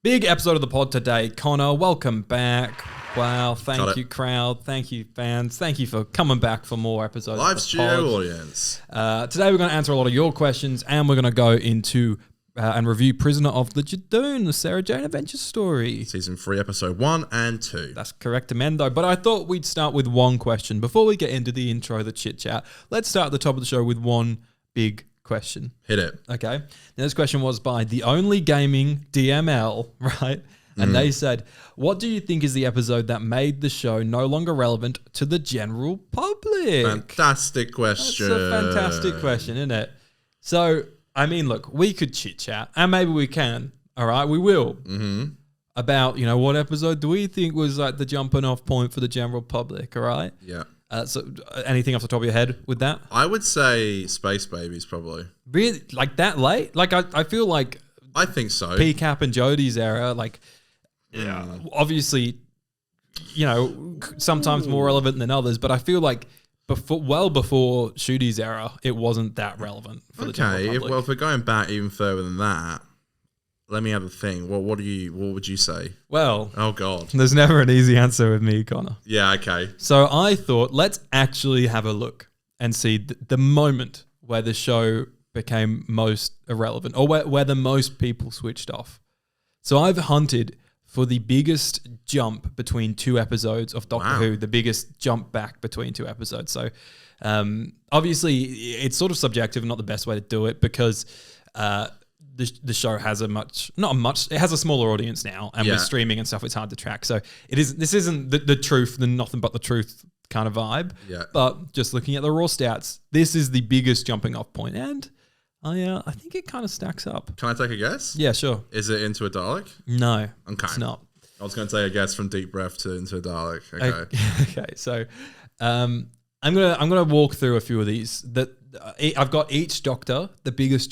Big episode of the pod today. Connor, welcome back. Wow, thank you, crowd. Thank you, fans. Thank you for coming back for more episodes. Live studio audience. Today we're going to answer a lot of your questions, and we're going to go into and review Prisoner of the Judoon, the Sarah Jane adventure story. Season 3, episode 1 and 2. That's correct, Amendo. But I thought we'd start with one question. Before we get into the intro, the chit-chat, let's start at the top of the show with one big question. Hit it. Okay. Now, this question was by The Only Gaming DML, right? And they said, what do you think is the episode that made the show no longer relevant to the general public? Fantastic question. That's a fantastic question, isn't it? So, I mean, look, we could chit-chat, and maybe we can, all right? We will. About, what episode do we think was like the jumping off point for the general public, all right? Yeah. So, anything off the top of your head with that? I would say Space Babies, probably. Really? Like that late? Like, I feel like... I think so. PCAP and Jodie's era, like... Yeah, obviously, sometimes more relevant than others, but I feel like well before Shooty's era, it wasn't that relevant for the general public. Well, if we're going back even further than that, let me have a think. What would you say? Well, oh god, there's never an easy answer with me, Connor. Yeah, okay. So I thought let's actually have a look and see the moment where the show became most irrelevant, or where the most people switched off. So I've hunted for the biggest jump between two episodes of Doctor Who, the biggest jump back between two episodes. So obviously it's sort of subjective and not the best way to do it because the show has it has a smaller audience now, and with streaming and stuff, it's hard to track. So this isn't the truth, the nothing but the truth kind of vibe. Yeah. But just looking at the raw stats, this is the biggest jumping off point, and I think it kind of stacks up. Can I take a guess? Yeah, sure. Is it Into a Dalek? No, okay. It's not. I was going to take a guess from Deep Breath to Into a Dalek. Okay. Okay. So, I'm gonna walk through a few of these. I've got each Doctor, the biggest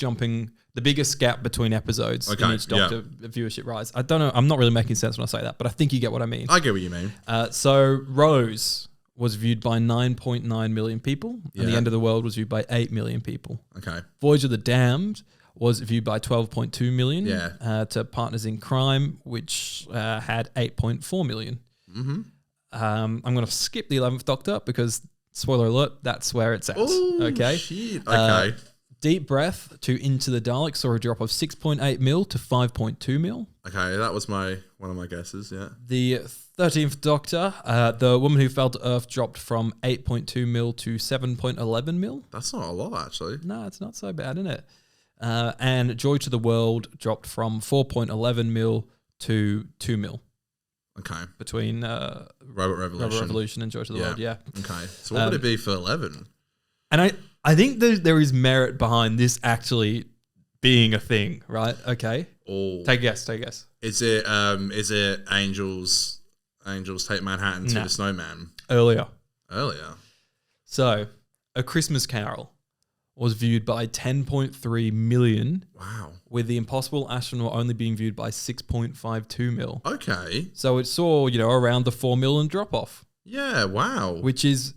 gap between episodes in each Doctor viewership rise. I don't know. I'm not really making sense when I say that, but I think you get what I mean. I get what you mean. So Rose was viewed by 9.9 million people, and The End of the World was viewed by 8 million people. Okay. Voyage of the Damned was viewed by 12.2 million to Partners in Crime, which had 8.4 million. I'm going to skip the 11th Doctor because, spoiler alert, that's where it's at. Oh, okay. Shit. Okay. Deep Breath to Into the Dalek saw a drop of 6.8 mil to 5.2 mil. Okay, that was one of my guesses, yeah. The 13th Doctor, The Woman Who Fell to Earth dropped from 8.2 mil to 7.11 mil. That's not a lot, actually. No, it's not so bad, isn't it? And Joy to the World dropped from 4.11 mil to 2 mil. Okay. Between Robot Revolution and Joy to the World, yeah. Okay. So what would it be for 11? And I think there is merit behind this actually being a thing, right? Okay. Oh. Take a guess. Is it Angels Take Manhattan to the Snowman? Earlier. So, A Christmas Carol was viewed by 10.3 million. Wow. With The Impossible Astronaut only being viewed by 6.52 mil. Okay. So it saw, around the 4 million drop off. Yeah, wow. Which is,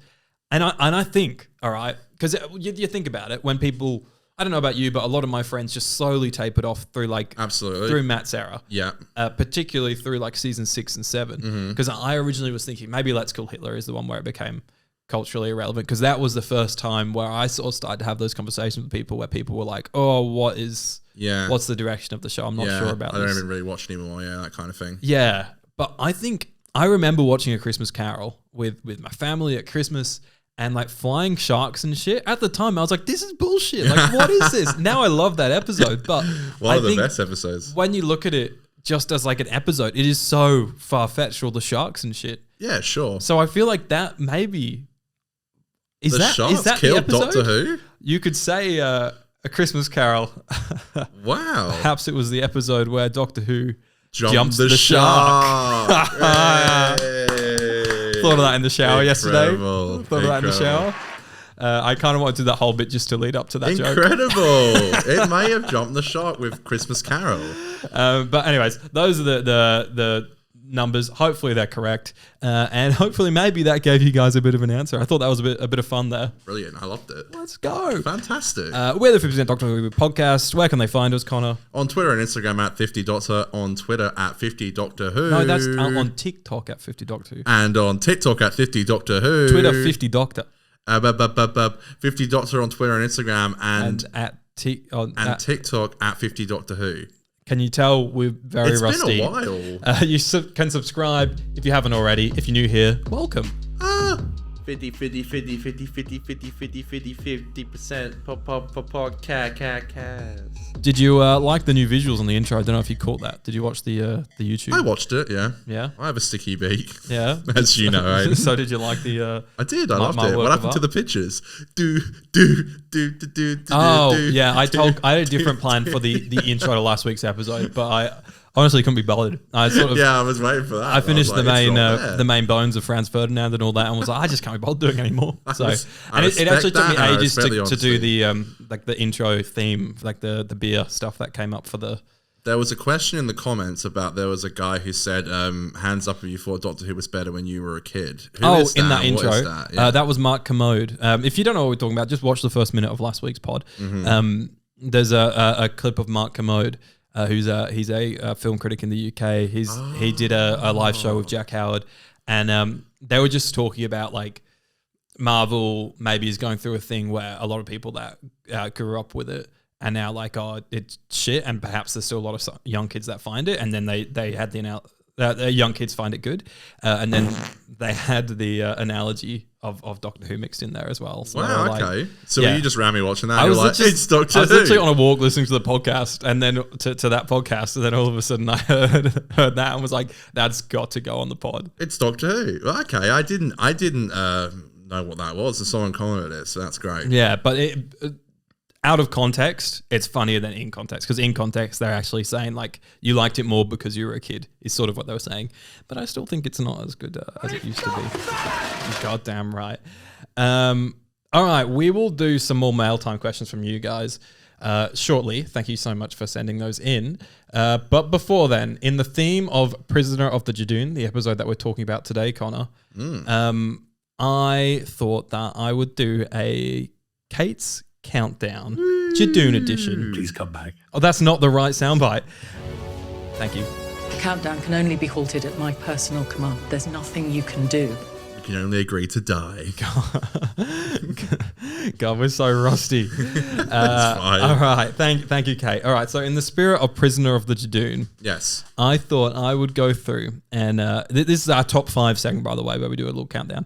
and I think, all right, because you think about it, when people, I don't know about you, but a lot of my friends just slowly tapered off through through Matt's era. Yeah. Particularly through season 6 and 7. Because I originally was thinking maybe Let's Kill Hitler is the one where it became culturally irrelevant, because that was the first time where I sort of started to have those conversations with people where people were like, oh, what's the direction of the show? I'm not sure about this. I don't even really watch anymore, that kind of thing. Yeah, but I think I remember watching A Christmas Carol with my family at Christmas and flying sharks and shit. At the time, I was like, this is bullshit. What is this? Now I love that episode, but one of the best episodes. When you look at it just as an episode, it is so far-fetched, all the sharks and shit. Yeah, sure. So I feel like that maybe... Is that killed the episode? Doctor Who? You could say A Christmas Carol. Wow. Perhaps it was the episode where Doctor Who jumps the shark. Thought of that in the shower yesterday. Thought of that in the shower. I kind of want to do that whole bit just to lead up to that joke. Incredible. It may have jumped the shark with Christmas Carol. But anyways, those are the numbers. Hopefully they're correct. And hopefully maybe that gave you guys a bit of an answer. I thought that was a bit of fun there. Brilliant. I loved it. Let's go. Fantastic. We're the 50% Doctor Who podcast. Where can they find us, Connor? On Twitter and Instagram at 50Doctor, on Twitter at 50Doctor Who. No, that's on TikTok at 50 Doctor Who. And on TikTok at 50Doctor Who. Twitter 50 Doctor. 50 Doctor on Twitter and Instagram and TikTok at 50 Doctor Who. Can you tell we're very rusty? It's been a while. You can subscribe if you haven't already. If you're new here, welcome. 50 podcast. Did you like the new visuals on the intro? I don't know if you caught that. Did you watch the YouTube? I watched it, yeah. Yeah? I have a sticky beak. Yeah? As you know. So did you like the... I did. I loved it. What happened to the pictures? Yeah. I had a different plan for the intro to last week's episode, but I honestly couldn't be bothered. I was waiting for that. I finished the main bones of Franz Ferdinand and all that, and was like, I just can't be bothered doing it anymore. So, it actually took me ages to do the the intro theme, like the beer stuff that came up for the. There was a question in the comments about there was a guy who said, "Hands up if you thought Doctor Who was better when you were a kid." Who is that? In that intro, what is that? Yeah. That was Mark Commode. If you don't know what we're talking about, just watch the first minute of last week's pod. Mm-hmm. There's a clip of Mark Commode. He's a film critic in the UK. He did a live show with Jack Howard, and they were just talking about like Marvel maybe is going through a thing where a lot of people that grew up with it are now like, oh, it's shit, and perhaps there's still a lot of young kids that find it, and then they had the young kids find it good, and then they had the analogy of Doctor Who mixed in there as well. So wow, okay. So were you just randomly watching that? It's Doctor Who. I was literally on a walk listening to the podcast, and then to that podcast, and then all of a sudden I heard that and was like, that's got to go on the pod. It's Doctor Who. Well, okay, I didn't know what that was, and someone commented it, so that's great. Yeah, but out of context, it's funnier than in context, because in context, they're actually saying like you liked it more because you were a kid is sort of what they were saying. But I still think it's not as good as it used to be. You're goddamn right. All right, we will do some more mail time questions from you guys shortly. Thank you so much for sending those in. But before then, in the theme of Prisoner of the Judoon, the episode that we're talking about today, Connor, I thought that I would do a Kate's Countdown Judoon edition. Please come back. Oh, that's not the right soundbite. Thank you. The countdown can only be halted at my personal command. There's nothing you can do. You can only agree to die. God, we're so rusty. Fine. All right, thank you, Kate. All right, so in the spirit of Prisoner of the Judoon, yes, I thought I would go through, and this is our top 5 segment, by the way, where we do a little countdown.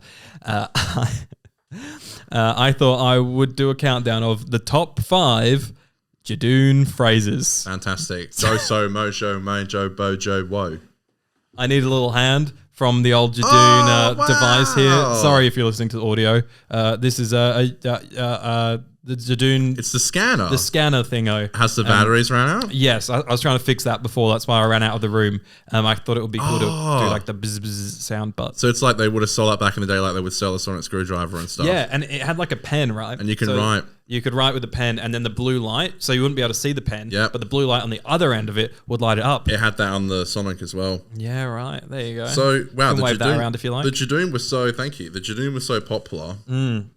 I thought I would do a countdown of the top 5 Judoon phrases. Fantastic. So, mojo, mojo, bojo, woe. I need a little hand from the old Judoon device here. Sorry if you're listening to the audio. This is the Judoon. It's the scanner. The scanner thingo. Has the batteries ran out? Yes, I was trying to fix that before. That's why I ran out of the room. I thought it would be cool to do like the bzz bzz sound, but so it's like they would have sold that back in the day, like they would sell a sonic screwdriver and stuff. Yeah, and it had like a pen, right? And you can write. You could write with the pen, and then the blue light, so you wouldn't be able to see the pen. Yep. But the blue light on the other end of it would light it up. It had that on the Sonic as well. Yeah, right. There you go. So wow, the wave Judoon, that around if you like. The Judoon was so The Judoon was so popular.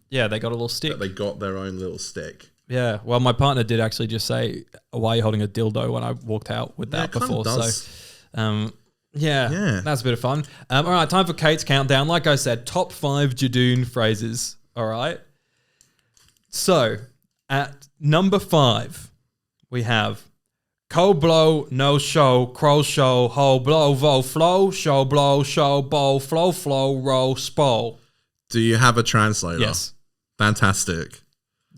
Yeah, they got a little stick. That they got their own little stick. Yeah. Well, my partner did actually just say, "Why are you holding a dildo?" when I walked out with that before. So, yeah, that's a bit of fun. All right, time for Kate's countdown. Like I said, top 5 Judoon phrases. All right. So, at number 5, we have "Co blow, no show, crow show, ho blow, vo flow, show blow, show bow, flow, roll, spo." Do you have a translator? Yes. Fantastic.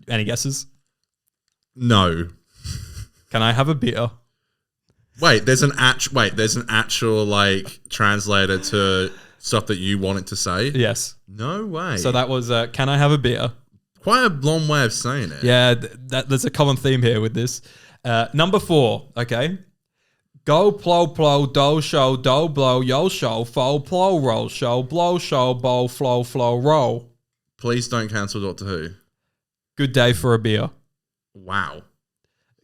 Any guesses? No. Can I have a beer? Wait, there's an actual like translator to stuff that you want it to say? Yes. No way. So that was "Can I have a beer?" Quite a long way of saying it. Yeah, there's a common theme here with this. Number 4, okay. "Go plow plow do show do blow yo show fo plow roll show blow show bow flow roll." Please don't cancel Doctor Who. "Good day for a beer." Wow.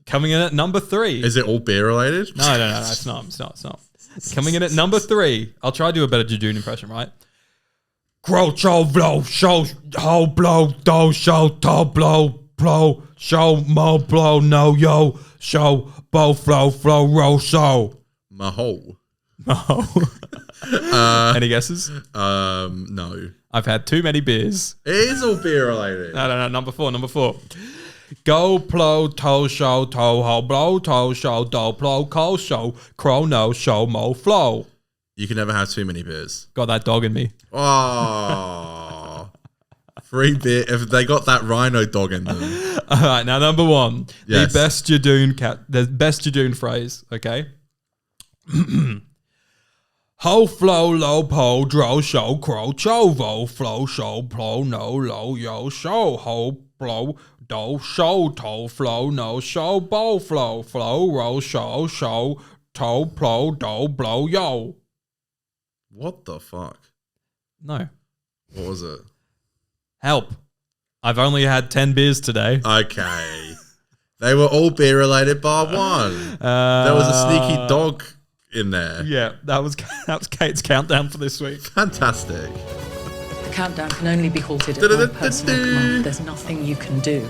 Coming in at number 3. Is it all beer related? No, it's not. Coming in at number 3. I'll try to do a better Judoon impression, right? Groucho blow, show, ho blow, do, show, to blow, blow, show, mo blow, no yo, show, bow, flow, roll, show. Mahole. Any guesses? No. I've had too many beers. It is all beer related. No. Number 4. Go, plow, toe, show, toe, ho, blow, toe, show, do, plow, co, show, crow, no, show, mo, flow. You can never have too many beers. Got that dog in me. Oh. Free beer. If they got that rhino dog in them. All right, now number 1. Yes. The best Judoon phrase, okay? Ho, flow, low, po, dro, show, crow, chovo, flow, show, plo, no, low, yo, show, ho, blow, do, show, to, flow, no, show, bow, flow, roll, show, to, plo, do, blow, yo. What the fuck? No. What was it? Help. I've only had 10 beers today. Okay. They were all beer related bar one. There was a sneaky dog in there. Yeah, that was Kate's countdown for this week. Fantastic. The countdown can only be halted at my personal command. There's nothing you can do.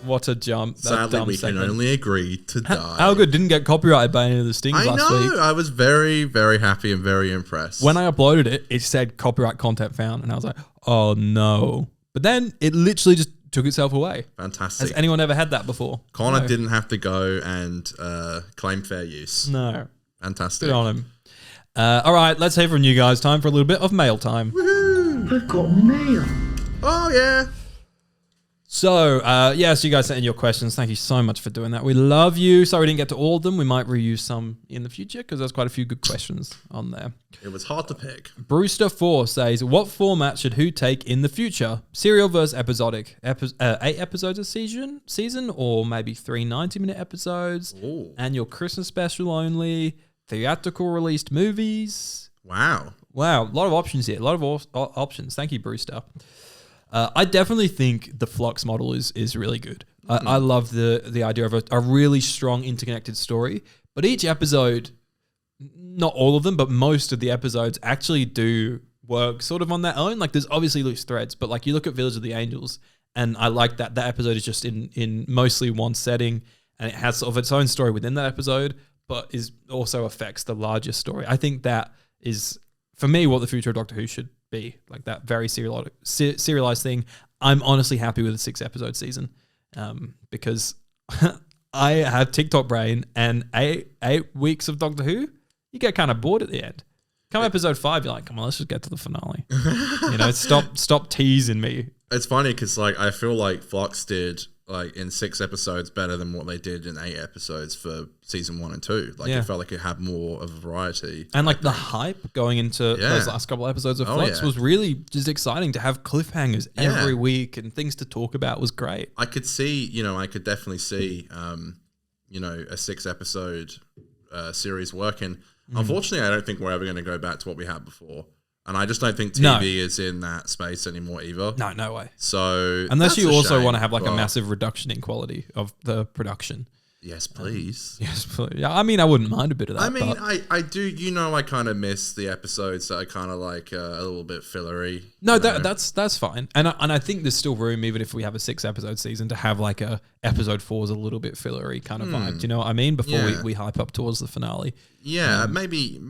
What a jump. That Sadly, dumb we segment. can only agree to die. How good. Didn't get copyrighted by any of the stings I last know. week. I was very, very happy and very impressed. When I uploaded it, it said copyright content found. And I was like, oh no. But then it literally just took itself away. Fantastic. Has anyone ever had that before? Connor No. didn't have to go and claim fair use. No. Fantastic. Good on him. All right, let's hear from you guys. Time for a little bit of mail time. I've got mail. Oh, yeah. So, yes, you guys sent in your questions. Thank you so much for doing that. We love you. Sorry we didn't get to all of them. We might reuse some in the future because there's quite a few good questions on there. It was hard to pick. Brewster4 says, what format should Who take in the future? Serial versus episodic? 8 episodes a season or maybe 3 90-minute episodes? Ooh. Annual Christmas special only? Theatrical released movies? Wow. Wow, a lot of options here. A lot of options. Thank you, Brewster. I definitely think the Flux model is really good. I love the idea of a really strong interconnected story, but each episode, not all of them, but most of the episodes actually do work sort of on their own. Like there's obviously loose threads, but like you look at Village of the Angels, and I like that episode is just in mostly one setting, and it has sort of its own story within that episode, but is also affects the larger story. I think that is, for me, what the future of Doctor Who should be, like that very serialized thing. I'm honestly happy with a 6-episode season because I have TikTok brain, and 8 weeks of Doctor Who, you get kind of bored at the end. Come episode 5, you're like, come on, let's just get to the finale. Stop teasing me. It's funny because like I feel like Flux did like in 6 episodes better than what they did in 8 episodes for season 1 and 2. Like Yeah. it felt like it had more of a variety. And like the hype going into those last couple episodes of Flux was really just exciting to have cliffhangers every week and things to talk about was great. I could see, I could definitely see, a 6-episode series working. Unfortunately, I don't think we're ever going to go back to what we had before. And I just don't think TV is in that space anymore either. No way. So Unless you also want to to have like a massive reduction in quality of the production. Yes, please. Yes, please. Yeah, I mean, I wouldn't mind a bit of that. I mean, but I do. I kind of miss the episodes that are kind of like a little bit fillery. no, that's fine. And I think there's still room, even if we have a 6-episode season, to have like a episode 4 is a little bit fillery kind of vibe. Do you know what I mean? Before we hype up towards the finale. Yeah, maybe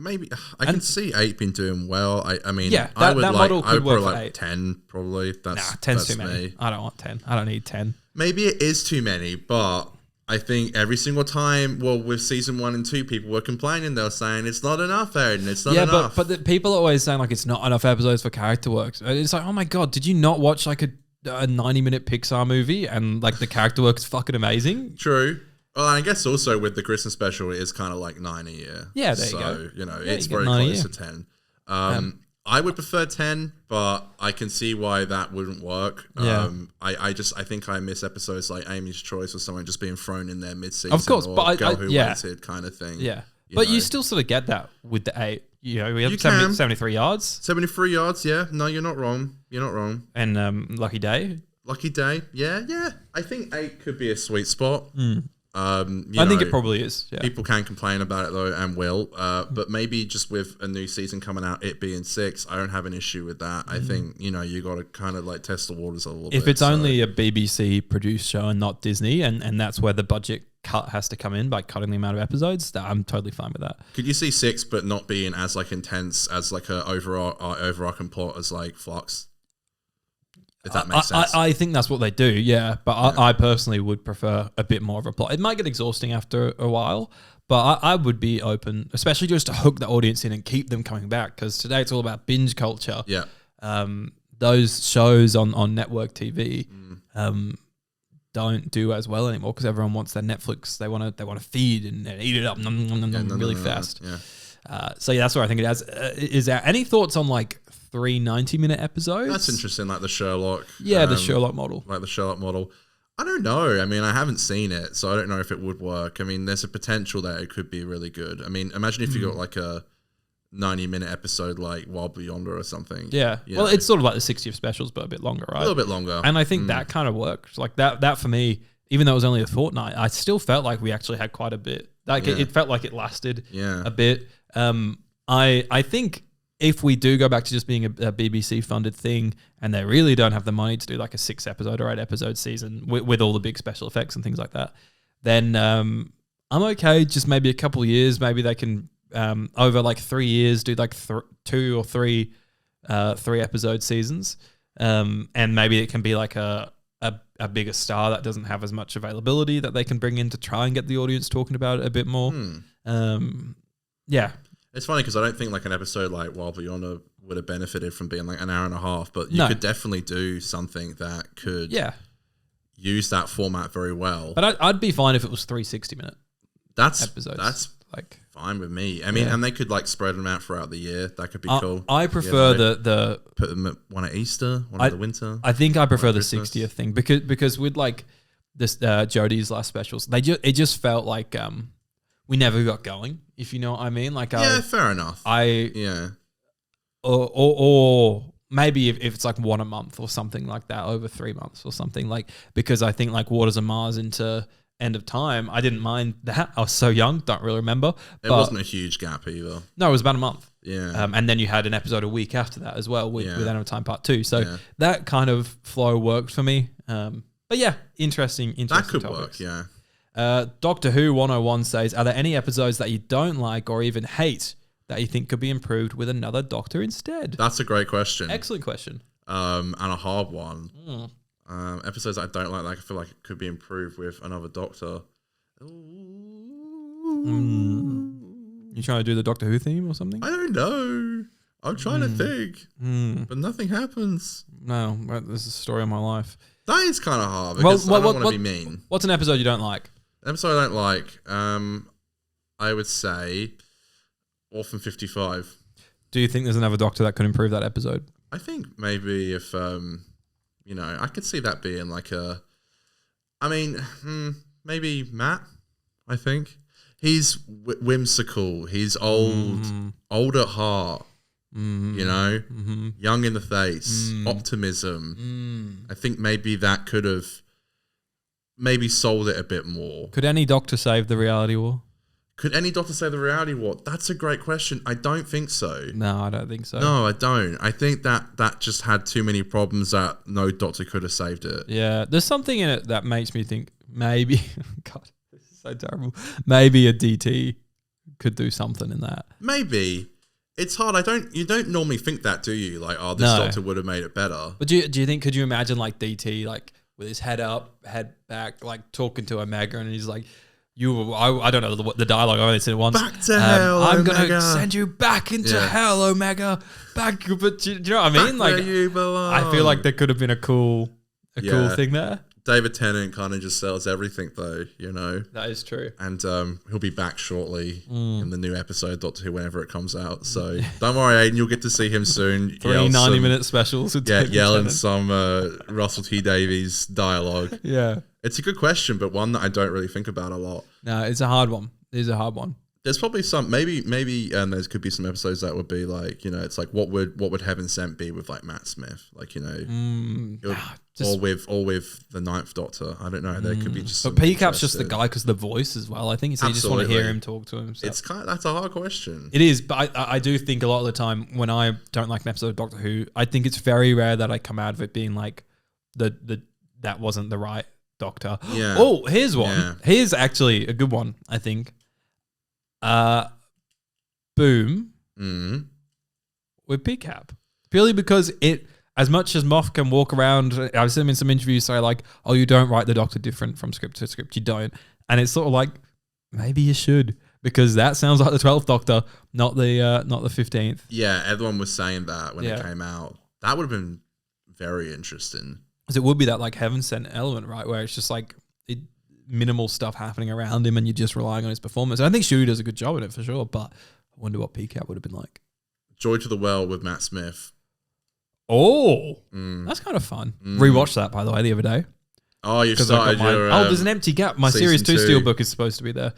I can see 8 being doing well. I mean, Yeah, I that would model I could would work probably for like 8. 10 probably. That's 10's too me. many. I don't want 10. I don't need 10. Maybe it is too many, but I think every single time, with season 1 and 2, people were complaining. They were saying it's not enough, Aiden. It's not enough. but the people are always saying like it's not enough episodes for character work. It's like, oh my god, did you not watch like a 90-minute Pixar movie and like the character work is fucking amazing? True. Well, I guess also with the Christmas special, it is kind of like 9 a year. Yeah, there you go. So, it's you get very 9 a close year. to 10. I would prefer 10, but I can see why that wouldn't work. Yeah. I think I miss episodes like Amy's Choice or someone just being thrown in there mid-season. Of course, or but Girl Who Waited kind of thing. Yeah. You But know. you still sort of get that with the 8. We have You 73 yards 73 yards, yeah. No, you're not wrong. You're not wrong. and Lucky Day. Lucky Day, yeah. I think 8 could be a sweet spot. I think it probably is. Yeah. People can complain about it though, and will. But maybe just with a new season coming out, it being 6, I don't have an issue with that. I think you got to kind of like test the waters a little bit. If it's only a BBC produced show and not Disney, and that's where the budget cut has to come in by cutting the amount of episodes, I'm totally fine with that. Could you see 6, but not being as like intense as like a overarching plot as like Flux? If that makes sense. I think that's what they do, yeah. But I personally would prefer a bit more of a plot. It might get exhausting after a while, but I would be open, especially just to hook the audience in and keep them coming back. Because today it's all about binge culture. Yeah. Those shows on network TV don't do as well anymore because everyone wants their Netflix. They want to feed and eat it up really fast. Yeah. So yeah, that's what I think it has. Is there any thoughts on like 3 90-minute episodes? That's interesting, like the Sherlock. Yeah, the Sherlock model. Like the Sherlock model. I don't know. I mean, I haven't seen it, so I don't know if it would work. I mean, there's a potential that it could be really good. I mean, imagine if you got like a 90-minute episode like Wild Beyonder or something. Yeah. Well, it's sort of like the 60th specials, but a bit longer, right? A little bit longer. And I think that kind of worked. Like that for me, even though it was only a fortnight, I still felt like we actually had quite a bit. Like it felt like it lasted a bit. I think if we do go back to just being a BBC funded thing and they really don't have the money to do like a 6 episode or 8 episode season with all the big special effects and things like that, then I'm okay. Just maybe a couple of years, maybe they can over like 3 years do like 2 or 3 episode seasons, and maybe it can be like a bigger star that doesn't have as much availability that they can bring in to try and get the audience talking about it a bit more. Yeah. It's funny because I don't think like an episode like Wild Beyonder would have benefited from being like an hour and a half, but you could definitely do something that could use that format very well. But I'd be fine if it was 3 60-minute episodes. That's like fine with me. I mean, and they could like spread them out throughout the year. That could be cool. I prefer the put them at one at Easter, one at the winter. I think I prefer the 60th thing because with like this Jodie's last specials, it just felt like we never got going, if you know what I mean. Like fair enough. Or maybe if it's like one a month or something like that over 3 months or something, like, because I think like Waters of Mars into End of Time, I didn't mind that. I was so young, don't really remember. It wasn't a huge gap either. No, it was about a month. Yeah. And then you had an episode a week after that as well with End of Time Part 2. So that kind of flow worked for me. But yeah, interesting that could topics. work, yeah. Doctor Who 101 says, are there any episodes that you don't like or even hate that you think could be improved with another Doctor instead? That's a great question. Excellent question. And a hard one. Episodes I don't like I feel like it could be improved with another Doctor. You trying to do the Doctor Who theme or something? I don't know. I'm trying to think. But nothing happens. No, this is the story of my life. That is kind of hard because I don't want to be mean. What's an episode you don't like? An episode I don't like, I would say Orphan 55. Do you think there's another Doctor that could improve that episode? I think maybe if, I could see that being like maybe Matt, I think. He's whimsical. He's old at heart. Young in the face, optimism. I think maybe that could have maybe sold it a bit more. Could any Doctor save the reality war? Could any Doctor save the reality war? That's a great question. I don't think so. No, I don't think so. No, I don't. I think that just had too many problems that no Doctor could have saved it. Yeah, there's something in it that makes me think maybe, God, this is so terrible. Maybe a DT could do something in that. Maybe. It's hard. You don't normally think that, do you? Like, this Doctor would have made it better. But do you think, could you imagine like DT, like with his head up, head back, like talking to Omega, and he's like, I don't know the dialogue, I only said it once. Back to hell, I'm Omega. going to send you back into hell, Omega. Back, but do you know what I mean? Back like, where you belong. I feel like there could have been a cool thing there. David Tennant kind of just sells everything, though, That is true. And he'll be back shortly in the new episode, Doctor Who, whenever it comes out. So don't worry, Aiden, you'll get to see him soon. 3 90-minute specials. Yelling some Russell T Davies dialogue. Yeah. It's a good question, but one that I don't really think about a lot. No, it's a hard one. It is a hard one. There's probably some maybe there could be some episodes that would be like, you know, it's like what would Heaven Sent be with like Matt Smith, like, you know, or with the Ninth Doctor. I don't know. There could be just. But PCAP's just the guy because the voice as well. I think so. You just want to hear him talk to him. So. It's that's a hard question. It is, but I do think a lot of the time when I don't like an episode of Doctor Who, I think it's very rare that I come out of it being like that wasn't the right Doctor. Yeah. Oh, here's one. Yeah. Here's actually a good one. I think. Boom with PCAP purely because it, as much as Moff can walk around, I've seen him in some interviews say like, oh, you don't write the Doctor different from script to script, you don't, and it's sort of like maybe you should, because that sounds like the 12th Doctor, not the 15th. Yeah, everyone was saying that when it came out. That would have been very interesting, because it would be that like Heaven Sent element, right, where it's just like minimal stuff happening around him and you're just relying on his performance. And I think Shuey does a good job at it for sure, but I wonder what PCAP would have been like. Joy to the Well with Matt Smith. Oh, that's kind of fun. Rewatched that, by the way, the other day. Oh, you've started your... there's an empty gap. My Series 2 Season 2 Steelbook is supposed to be there.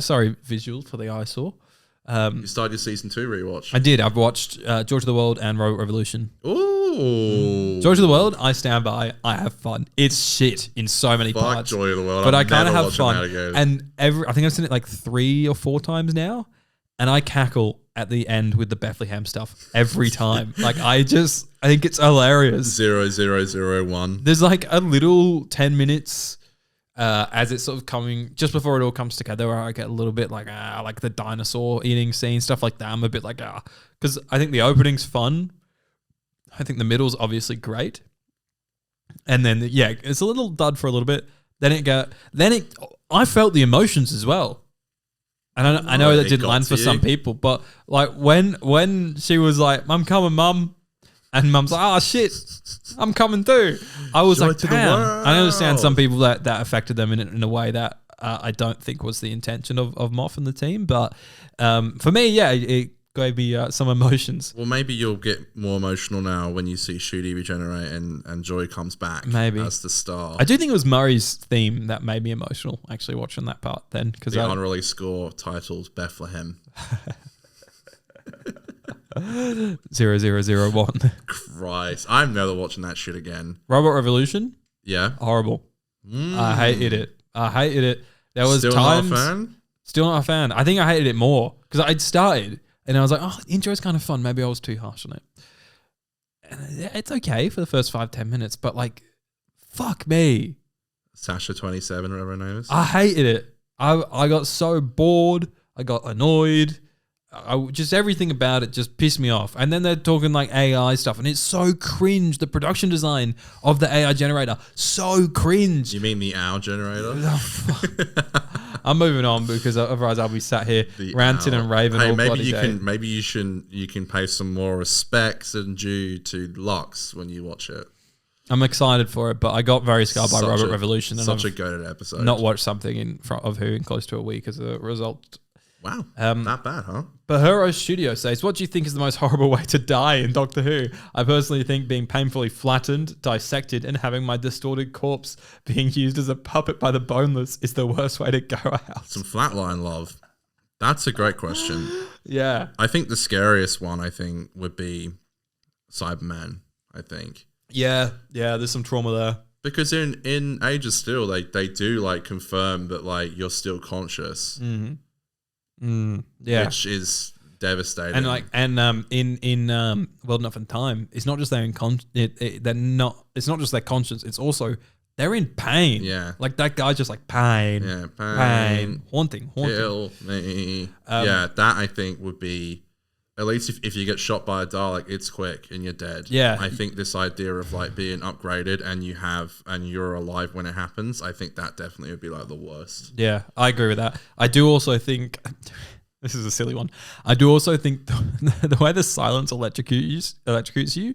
Sorry, visual for the eyesore. You started your Season 2 rewatch. I did. I've watched George of the World and Robot Revolution. Ooh. George of the World, I stand by. I have fun. It's shit in so many Fuck parts. Joy of the World. But I kind of have fun. And I think I've seen it like 3 or 4 times now. And I cackle at the end with the Bethlehem stuff every time. Like I think it's hilarious. 0001. There's like a little 10 minutes as it's sort of coming, just before it all comes together, where I get a little bit like the dinosaur eating scene, stuff like that. I'm a bit like, because I think the opening's fun. I think the middle's obviously great. And then, it's a little dud for a little bit. I felt the emotions as well. And I know that didn't land for some people, but like when she was like, "I'm coming, Mum," and Mum's like, "Oh shit, I'm coming too," I was like, "Damn!" I understand some people that affected them in a way that I don't think was the intention of Moff and the team, but for me, it gave me some emotions. Well, maybe you'll get more emotional now when you see Shooty regenerate and Joy comes back. Maybe as the star. I do think it was Murray's theme that made me emotional actually watching that part then, because the unreleased score titled Bethlehem. 0001. Christ, I'm never watching that shit again. Robot Revolution. Yeah, horrible. I hated it. There was still times. Not a fan? Still not a fan. I think I hated it more because I'd started. And I was like, the intro's kind of fun. Maybe I was too harsh on it. And it's okay for the first 5-10 minutes, but like, fuck me. Sasha 27, whatever her name is. I hated it. I got so bored. I got annoyed. Just everything about it just pissed me off. And then they're talking like AI stuff, and it's so cringe. The production design of the AI generator, so cringe. You mean the owl generator? I'm moving on because otherwise I'll be sat here ranting and raving all bloody day. Maybe you can pay some more respect and due to Lux when you watch it. I'm excited for it, but I got very scarred by Robot Revolution. And such a goated episode. Not watched something in front of Who in close to a week as a result. Wow, not bad, huh? Bahuro Studio says, what do you think is the most horrible way to die in Doctor Who? I personally think being painfully flattened, dissected, and having my distorted corpse being used as a puppet by the boneless is the worst way to go out. Some flatline love. That's a great question. Yeah. I think the scariest one, would be Cyberman, I think. Yeah, there's some trauma there. Because in Age of Steel, they do like confirm that like you're still conscious. Mm-hmm. Yeah, which is devastating. And like, in Well Enough in Time, it's not just they're not. It's not just their conscience. It's also they're in pain. Yeah, like that guy just like pain. Yeah, pain, haunting. Kill me. That I think would be, at least if you get shot by a Dalek, it's quick and you're dead. Yeah, I think this idea of like being upgraded and you're alive when it happens, I think that definitely would be like the worst. Yeah, I agree with that. I do also think this is a silly one. I do also think the way the silence electrocutes you,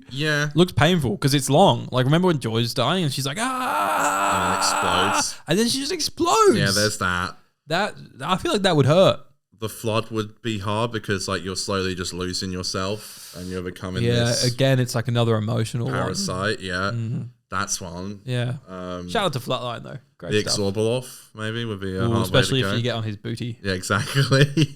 looks painful because it's long. Like remember when Joy's dying and she's like and it explodes, and then she just explodes. Yeah, there's that. That I feel like that would hurt. The flood would be hard because like you're slowly just losing yourself and you're becoming this again it's like another emotional parasite one. That's one. Yeah. Shout out to Flatline though. Great The stuff. Exorbiloff, maybe, would be a Ooh, hard especially way to if go. you get on his booty. Yeah, exactly.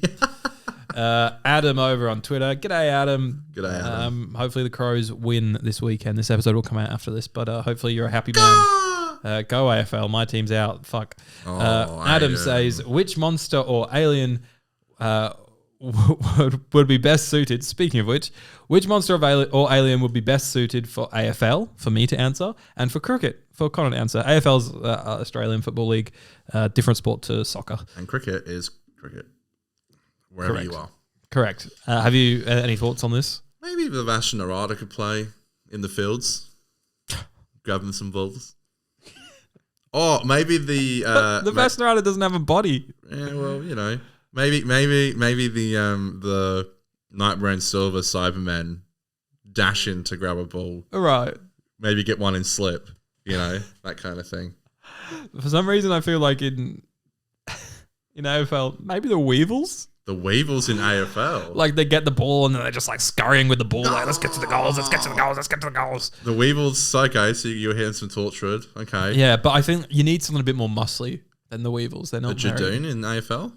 Adam over on Twitter. G'day, Adam. G'day, Adam. Hopefully the Crows win this weekend. This episode will come out after this, but hopefully you're a happy man. Go AFL. My team's out. Fuck. Adam says, which monster or alien would be best suited? Speaking of which monster or alien would be best suited for AFL, for me to answer, and for cricket, for Connor to answer? AFL's Australian Football League, different sport to soccer. And cricket is cricket, wherever Correct. you are. Correct. Have you any thoughts on this? Maybe the Vash Narada could play in the fields, grabbing some balls. Or maybe the Vastarada doesn't have a body. yeah, well, you know, maybe the Nightmare and Silver Cybermen dash in to grab a ball. All right. Maybe get one in slip, you know, that kind of thing. For some reason, I feel like in AFL, maybe the Weevils. The Weevils in AFL. Like they get the ball and then they're just like scurrying with the ball. Like, let's get to the goals. Let's get to the goals. Let's get to the goals. The Weevils, okay, so you're hitting some Torchwood. Okay. Yeah, but I think you need something a bit more muscly than the Weevils. They're The not very... Judoon in AFL?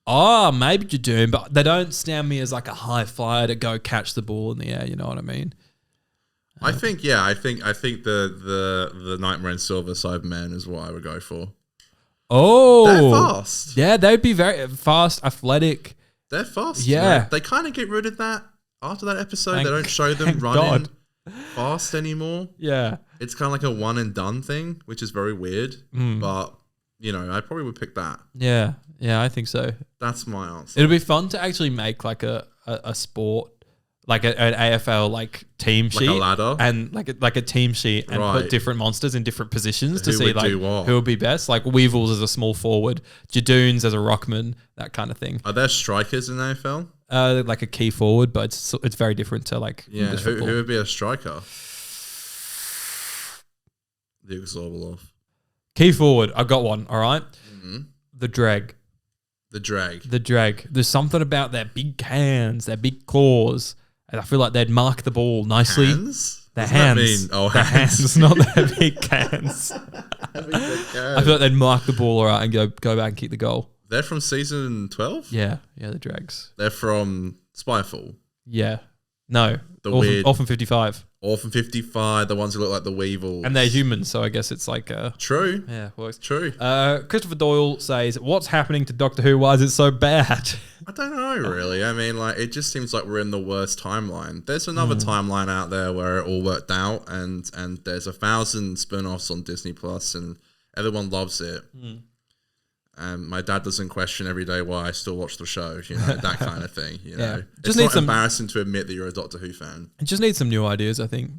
Oh, maybe Judoon, but they don't stand me as like a high flyer to go catch the ball in the air. You know what I mean? I think the Nightmare and Silver Cyberman is what I would go for. Oh. They're fast. Yeah, they'd be very fast, athletic. They're fast. Yeah. They kind of get rid of that after that episode. Thank- they don't show them thank running God. fast anymore. Yeah. It's kind of like a one and done thing, which is very weird. But, you know, I probably would pick that. Yeah. Yeah, I think so. That's my answer. It'll be fun to actually make like a sport, like an AFL like team sheet, a ladder? and like a team sheet, and Right. put different monsters in different positions to Who see would like do what? who would be best. Like Weevils as a small forward, Judoons as a ruckman, that kind of thing. Are there strikers in AFL? Like a key forward, but it's very different to like Yeah. English Who football. would be a striker? The Exorbiloff. Key forward, I got one. All right, the drag. The Drag. The drag. There's something about their big hands, their big claws, and I feel like they'd mark the ball nicely. Hands? Their Doesn't that hands. mean- oh, their hands. hands, not their big hands. I feel like they'd mark the ball all right and go back and kick the goal. They're from season 12? Yeah, the drags. They're from Spyfall. Yeah. No. The Orphan, weird- Orphan 55. Orphan 55, the ones who look like the Weevils. And they're humans, so I guess it's like... True. yeah, works. True. Christopher Doyle says, what's happening to Doctor Who? Why is it so bad? I don't know, really. I mean, like, it just seems like we're in the worst timeline. There's another timeline out there where it all worked out, and there's 1,000 spin-offs on Disney Plus, and everyone loves it. And my dad doesn't question every day why I still watch the show, you know, that kind of thing. You know, Just it's need not some- embarrassing to admit that you're a Doctor Who fan. It just needs some new ideas, I think.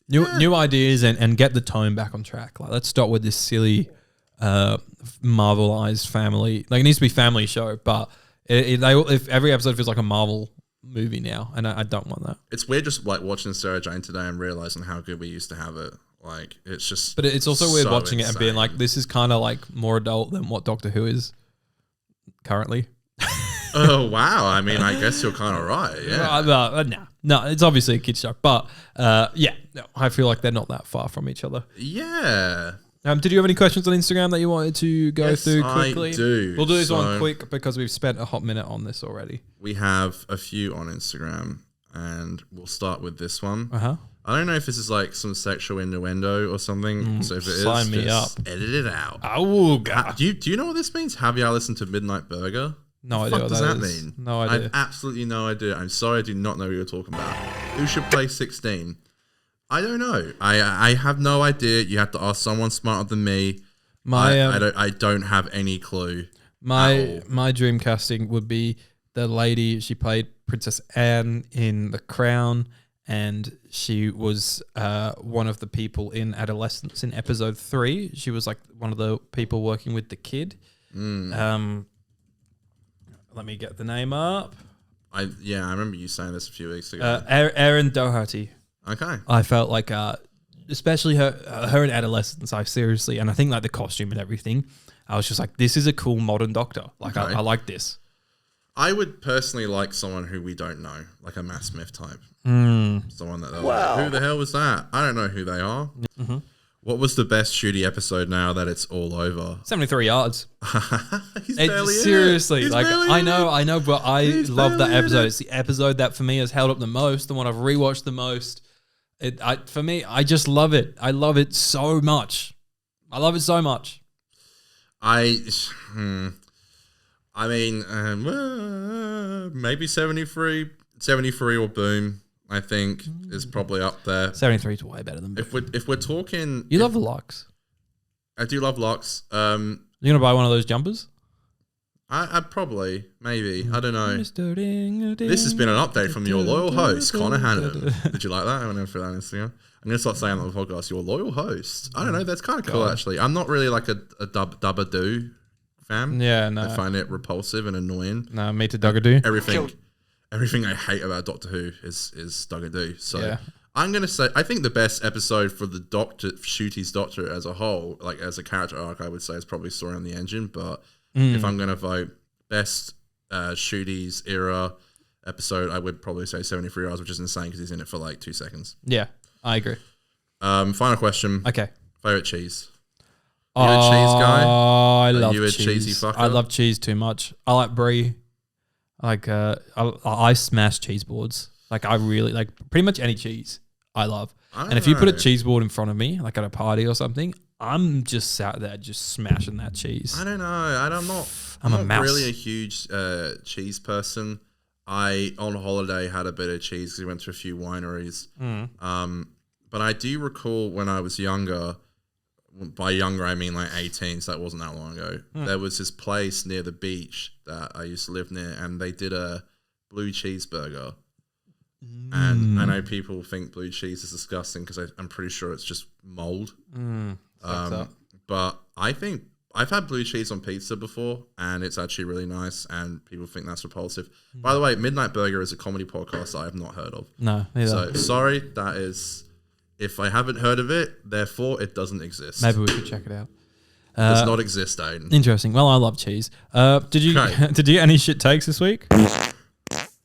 New ideas and get the tone back on track. Like, let's stop with this silly Marvelized family. Like, it needs to be a family show, but if every episode feels like a Marvel movie now, and I don't want that. It's weird just like watching Sarah Jane today and realizing how good we used to have it. Like, it's just. But it's also weird so watching it and being insane. like, this is kind of like more adult than what Doctor Who is currently. Oh wow! I mean, I guess you're kind of right. Yeah. No, it's obviously a kid's show, but I feel like they're not that far from each other. Yeah. Did you have any questions on Instagram that you wanted to go Yes, through I quickly? do. We'll do this one So- quick because we've spent a hot minute on this already. We have a few on Instagram, and we'll start with this one. Uh-huh. I don't know if this is like some sexual innuendo or something. So if it is, sign me just up. edit it out. Oh, God. Do you know what this means? Have y'all listened to Midnight Burger? No What idea the what fuck that does is. that mean? No I idea. have absolutely no idea. I'm sorry, I do not know what you're talking about. Who should play 16? I don't know. I have no idea. You have to ask someone smarter than me. I don't have any clue. My dream casting would be the lady, she played Princess Anne in The Crown, and she was one of the people in Adolescence in episode 3. She was like one of the people working with the kid. Let me get the name up. I remember you saying this a few weeks ago. Erin Doherty. Okay. I felt like, especially her in Adolescence, and I think like the costume and everything, I was just like, this is a cool modern Doctor. Like, Okay. I like this. I would personally like someone who we don't know, like a Matt Smith type. Someone that they're like, who the hell was that? I don't know who they are. Mm-hmm. What was the best Shooty episode now that it's all over? 73 yards. He's barely seriously, He's like barely I know, but I love that episode. it. It's the episode that for me has held up the most, the one I've rewatched the most. For me, I just love it. I love it so much. I love it so much. I mean, maybe 73 or Boom. I think is probably up there. 73 is way better than Boom. If we're talking, You love the locks. I do love locks. You gonna buy one of those jumpers? I'd probably, maybe, I don't know. Mr. Ding-a-ding. This has been an update from your loyal host, Connor Hannon. Did you like that? I went over that on Instagram. I'm gonna start saying that on the podcast. Your loyal host. I don't know. That's kind of cool, actually. I'm not really like a dub-a-doo fan. Yeah, no. I find it repulsive and annoying. No, me to Duggadoo. Everything I hate about Doctor Who is Duggadoo. So Yeah. I'm gonna say I think the best episode for the Doctor Shooty's Doctor as a whole, like as a character arc, I would say is probably Story on the Engine. But if I'm gonna vote best Shooty's era episode, I would probably say 73 Hours, which is insane because he's in it for like 2 seconds. Yeah, I agree. Final question. Okay. Favorite cheese? You a cheese guy? I love you a cheese. cheesy fucker? I love cheese too much. I like brie. Like I smash cheese boards. Like I really like pretty much any cheese I love. And if you put a cheese board in front of me, like at a party or something, I'm just sat there just smashing that cheese. I don't know. I'm a mouse. really a huge cheese person. I on holiday had a bit of cheese because we went to a few wineries. But I do recall when I was younger. By younger, I mean like 18, so that wasn't that long ago. There was this place near the beach that I used to live near, and they did a blue cheeseburger. And I know people think blue cheese is disgusting because I'm pretty sure it's just mold. But I think I've had blue cheese on pizza before, and it's actually really nice, and people think that's repulsive. By the way, Midnight Burger is a comedy podcast I have not heard of. No, neither. So sorry, that is... If I haven't heard of it, therefore it doesn't exist. Maybe we should check it out. Does not exist, Aiden. Interesting. Well, I love cheese. Did you get any shit takes this week?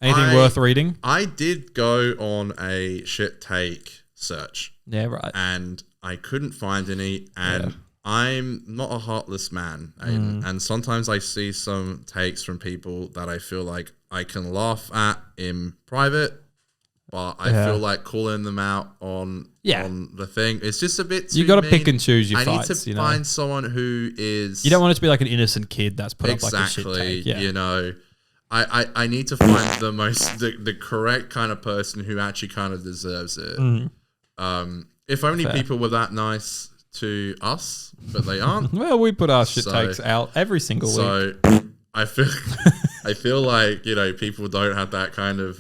Anything worth reading? I did go on a shit take search. Yeah, right. And I couldn't find any. And I'm not a heartless man, Aiden. And sometimes I see some takes from people that I feel like I can laugh at in private. But I feel like calling them out on the thing. It's just a bit too You got to mean. pick and choose your I fights. need to find someone who is... You don't want it to be like an innocent kid that's put up like a shit take. Yeah. You know, I need to find the correct kind of person who actually kind of deserves it. If only people were that nice to us, but they aren't. Well, we put our shit takes out every single week. So I feel like, you know, people don't have that kind of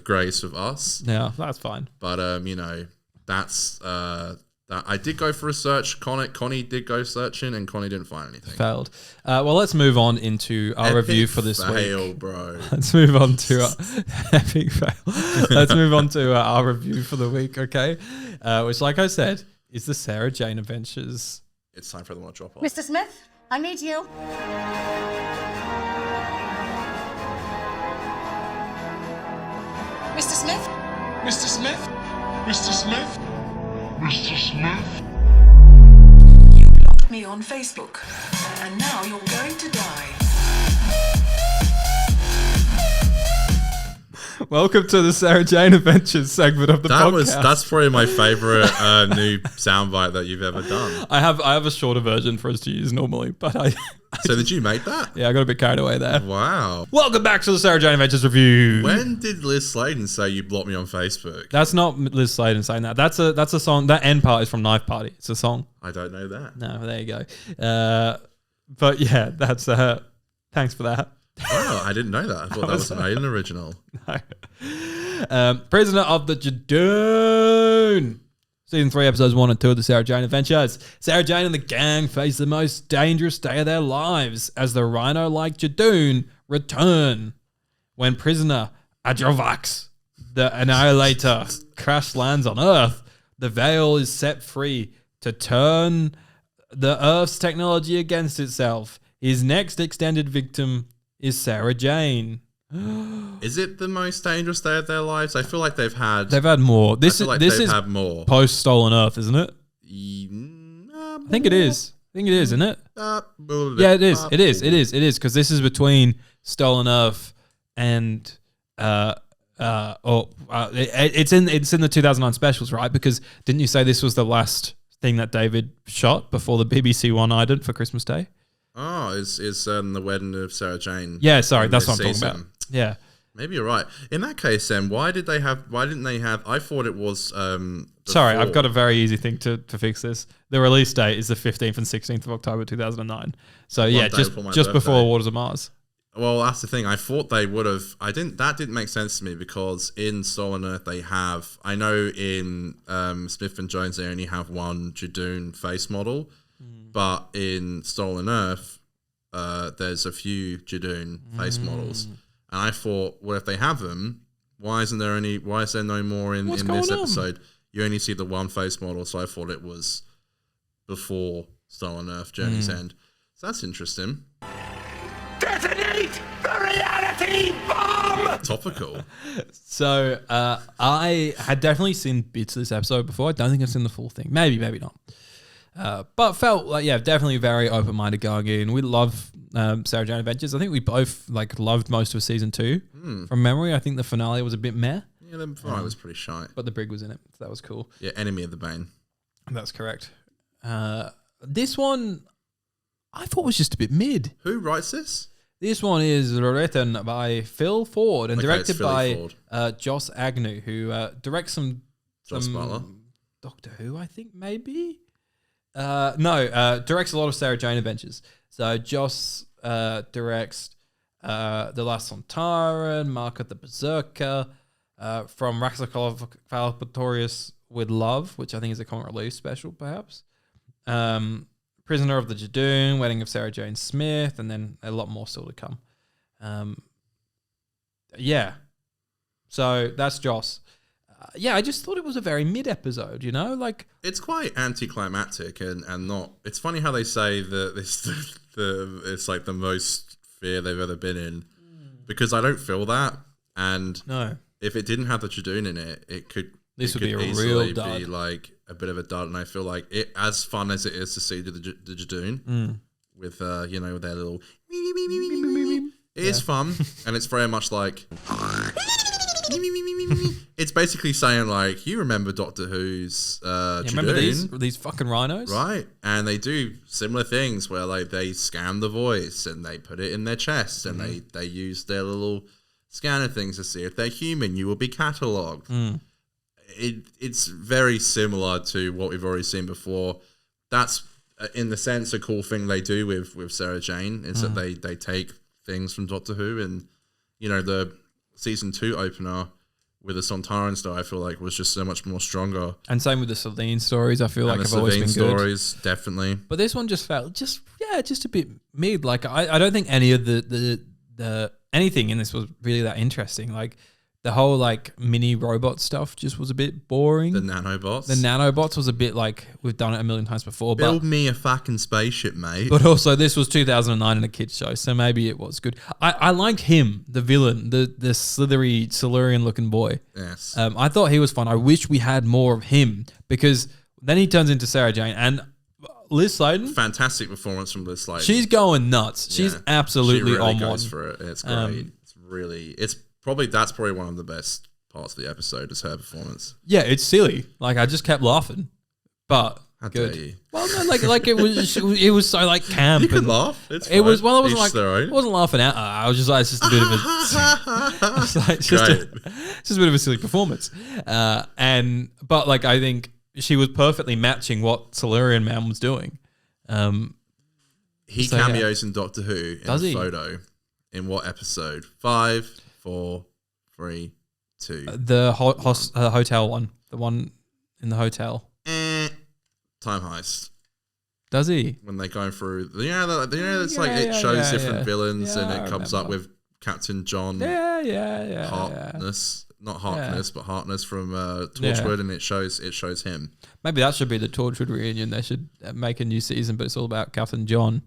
grace with us. Yeah, that's fine. But you know, that's that I did go for a search. Connie did go searching, and Connie didn't find anything. Failed. Well, let's move on into our review for this week. Bro. Let's move on to epic fail. Let's move on to our review for the week. Okay, which, like I said, is the Sarah Jane Adventures. It's time for them to drop off. Mr. Smith, I need you. Mr. Smith? Mr. Smith? Mr. Smith? Mr. Smith? You blocked me on Facebook, and now you're going to die. Welcome to the Sarah Jane Adventures segment of the podcast. That's probably my favorite new soundbite that you've ever done. I have a shorter version for us to use normally, but So did you make that? Yeah, I got a bit carried away there. Wow. Welcome back to the Sarah Jane Adventures review. When did Liz Sladen say you blocked me on Facebook? That's not Liz Sladen saying that. That's a song. That end part is from Knife Party. It's a song. I don't know that. No, there you go. But yeah, that's thanks for that. Oh, I didn't know that. I thought that was an Aiden original. No. Prisoner of the Judoon. Season 3, episodes 1 and 2 of the Sarah Jane Adventures. Sarah Jane and the gang face the most dangerous day of their lives as the rhino-like Judoon return. When prisoner Adrovax, the Annihilator, crash lands on Earth, the Veil is set free to turn the Earth's technology against itself. His next extended victim is Sarah Jane. Is it the most dangerous day of their lives? I feel like they've had more. I feel like they've had more. Post Stolen Earth, isn't it? I think it is. Isn't it? Yeah, it is. It is because this is between Stolen Earth and it's in the 2009 specials, right? Because didn't you say this was the last thing that David shot before the BBC one-eyed it for Christmas Day? Oh, is the wedding of Sarah Jane? Yeah, sorry, that's what I'm this talking about. Yeah, maybe you're right. In that case, then why didn't they have? I thought it was. Sorry, I've got a very easy thing to fix this. The release date is the 15th and 16th of October 2009. So yeah, just before Waters of Mars. Well, that's the thing. I thought they would have. That didn't make sense to me because in Stolen Earth they have. I know in Smith and Jones they only have one Judoon face model, but in Stolen Earth there's a few Judoon face models. And I thought, well, if they have them, why is there no more in this episode? You only see the one face model, so I thought it was before Stolen Earth, Journey's End. So that's interesting. Detonate the reality bomb! Topical. So I had definitely seen bits of this episode before. I don't think I've seen the full thing. Maybe not. But felt like, definitely very open-minded going in. We love Sarah Jane Adventures. I think we both loved most of season 2. From memory, I think the finale was a bit meh. Yeah, the finale was pretty shy. But the brig was in it, so that was cool. Yeah, Enemy of the Bane. That's correct. This one, I thought was just a bit mid. Who writes this? This one is written by Phil Ford and directed by Ford. Joss Agnew, who directs some Butler. Doctor Who, I think, maybe? Directs a lot of Sarah Jane Adventures. So Joss directs The Last Sontaran, Mark of the Berserker, from Raxacalapatorius with Love, which I think is a current release special, perhaps. Prisoner of the Judoon, Wedding of Sarah Jane Smith, and then a lot more still to come. So that's Joss. I just thought it was a very mid episode, It's quite anticlimactic and not. It's funny how they say that it's like the most fear they've ever been in, because I don't feel that. And no, if it didn't have the Judoon in it, it could be a easily real dud. be like a bit of a dud. And I feel like it, as fun as it is to see the Judoon with with their little, it is fun, and it's very much like. It's basically saying like, you remember Doctor Who's remember these fucking rhinos, right? And they do similar things where like they scan the voice and they put it in their chest and they use their little scanner things to see if they're human. You will be catalogued. It's very similar to what we've already seen before. That's in the sense a cool thing they do with Sarah Jane is that they take things from Doctor Who, and the season 2 opener with the Sontaran story, I feel like was just so much more stronger. And same with the Celine stories. I feel like have always been good. Stories, definitely. But this one just felt just a bit mid. Like I don't think any of the anything in this was really that interesting. Like the whole like mini robot stuff just was a bit boring. The nanobots. The nanobots was a bit like we've done it a million times before. Build me a fucking spaceship, mate. But also this was 2009 in a kids show, so maybe it was good. I liked him, the villain, the slithery Silurian looking boy. Yes. I thought he was fun. I wish we had more of him, because then he turns into Sarah Jane and Liz Sladen. Fantastic performance from Liz Sladen. She's going nuts. She's absolutely she really on goes one. for it. It's great. That's probably one of the best parts of the episode is her performance. Yeah, it's silly. Like I just kept laughing, but How good. dare you? Well, no, like it was so like camp. You can and laugh. It's it was. fine. Well, I wasn't Each like their own. I wasn't laughing out. I was just like it's just a bit of a it's just a bit of a silly performance. But like I think she was perfectly matching what Silurian Man was doing. He cameos in Doctor Who in Does a he? photo. In what episode? 5, 4, 3, 2. The hotel one, the one in the hotel. Time Heist. Does he? When they're going through, it's like Yeah, it shows yeah, different yeah. villains Yeah, and I it comes up remember. with Captain John Yeah. Harkness, not Harkness, but Harkness from Torchwood, and it shows him. Maybe that should be the Torchwood reunion. They should make a new season, but it's all about Captain John.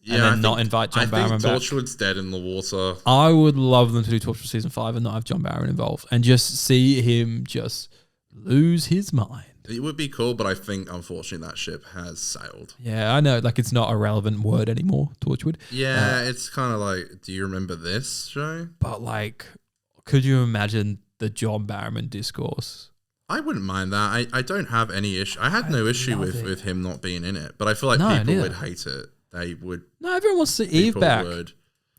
and then not invite John Barrowman back. Torchwood's dead in the water. I would love them to do Torchwood season 5 and not have John Barrowman involved, and just see him just lose his mind. It would be cool, but I think unfortunately that ship has sailed. Yeah, I know. Like, it's not a relevant word anymore, Torchwood. Yeah, it's kind of like, do you remember this show? But like, could you imagine the John Barrowman discourse? I wouldn't mind that. I don't have any issue. I had no issue with him not being in it, but I feel like people would hate it. They would. No, everyone wants to Eve back.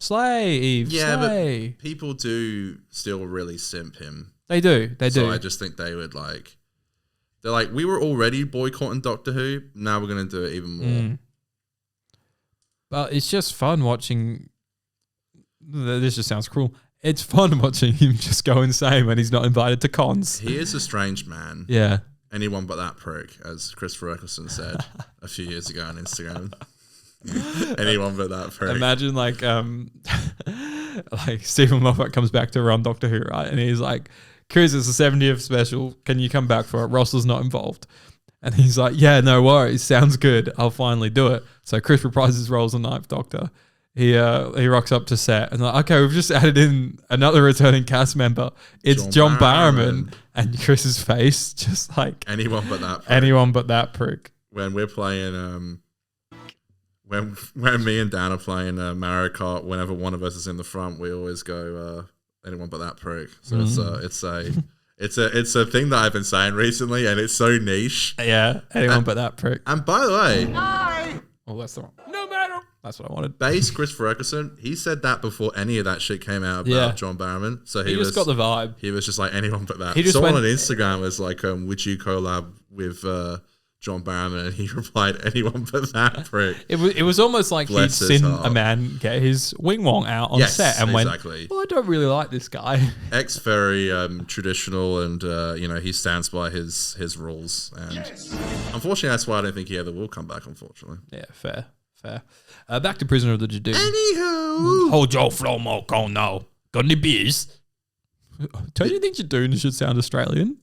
Slay, Eve. Yeah, slay. But people do still really simp him. They do. So I just think they would like. They're like, we were already boycotting Doctor Who. Now we're going to do it even more. But it's just fun watching. This just sounds cruel. It's fun watching him just go insane when he's not invited to cons. He is a strange man. Yeah. Anyone but that prick, as Christopher Eccleston said a few years ago on Instagram. Anyone but that prick. Imagine like Stephen Moffat comes back to run Doctor Who, right? And he's like, Chris, it's the 70th special. Can you come back for it? Russell's not involved. And he's like, yeah, no worries. Sounds good. I'll finally do it. So Chris reprises his role as the Ninth Doctor. He rocks up to set and like, okay, we've just added in another returning cast member. It's John Barrowman. And Chris's face just like anyone but that prick. Anyone but that prick. When we're playing when me and Dan are playing Mario Kart, whenever one of us is in the front, we always go anyone but that prick. So it's a thing that I've been saying recently, and it's so niche. Yeah, anyone but that prick. And by the way, oh, that's the wrong. No matter. That's what I wanted. Base Christopher Eccleston, he said that before any of that shit came out about John Barrowman. So he just got the vibe. He was just like anyone but that. Someone on Instagram was like, would you collab with John Barrowman? And he replied, anyone but that prick. It was almost like he'd seen a man get his wing wong out on set and went, well, I don't really like this guy. Very traditional, and he stands by his rules. And unfortunately, that's why I don't think he ever will come back, unfortunately. Yeah, fair. Back to Prisoner of the Judoon. Anywho. Hold your flow, Moko, no. Got any beers? Don't you think Judoon should sound Australian?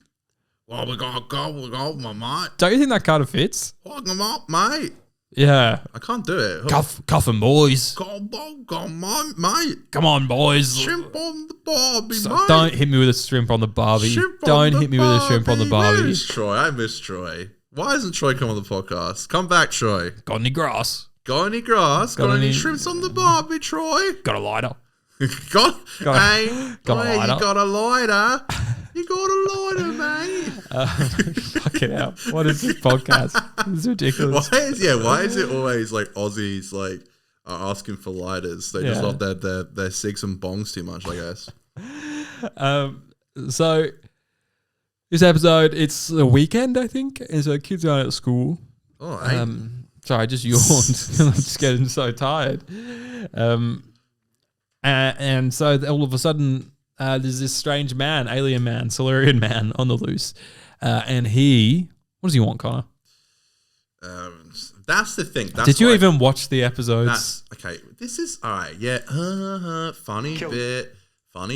Well, we got my mate. Don't you think that kind of fits? Fuck them up, mate. Yeah. I can't do it. Cuffin' boys. Go on, mate. Come on, boys. Shrimp on the barbie, mate. Don't hit me with a shrimp on the barbie. Don't hit me with a shrimp on the barbie. Where's Troy? I miss Troy. Why isn't Troy come on the podcast? Come back, Troy. Got any grass? Got any grass? Got any shrimps on the barbie, Troy? Got a lighter? got a lighter? You got a lighter? You got a lighter, mate? Fucking hell. What is this podcast? This is ridiculous. Why is it always like Aussies like are asking for lighters? They just love their cigs and bongs too much, I guess. So this episode, it's a weekend, I think, and so kids are at school. Oh, sorry, I just yawned. I'm just getting so tired. And so all of a sudden, there's this strange man, alien man, Silurian man on the loose. And what does he want, Connor? That's the thing. Did you even watch the episodes? Okay, this is, all right, yeah. Funny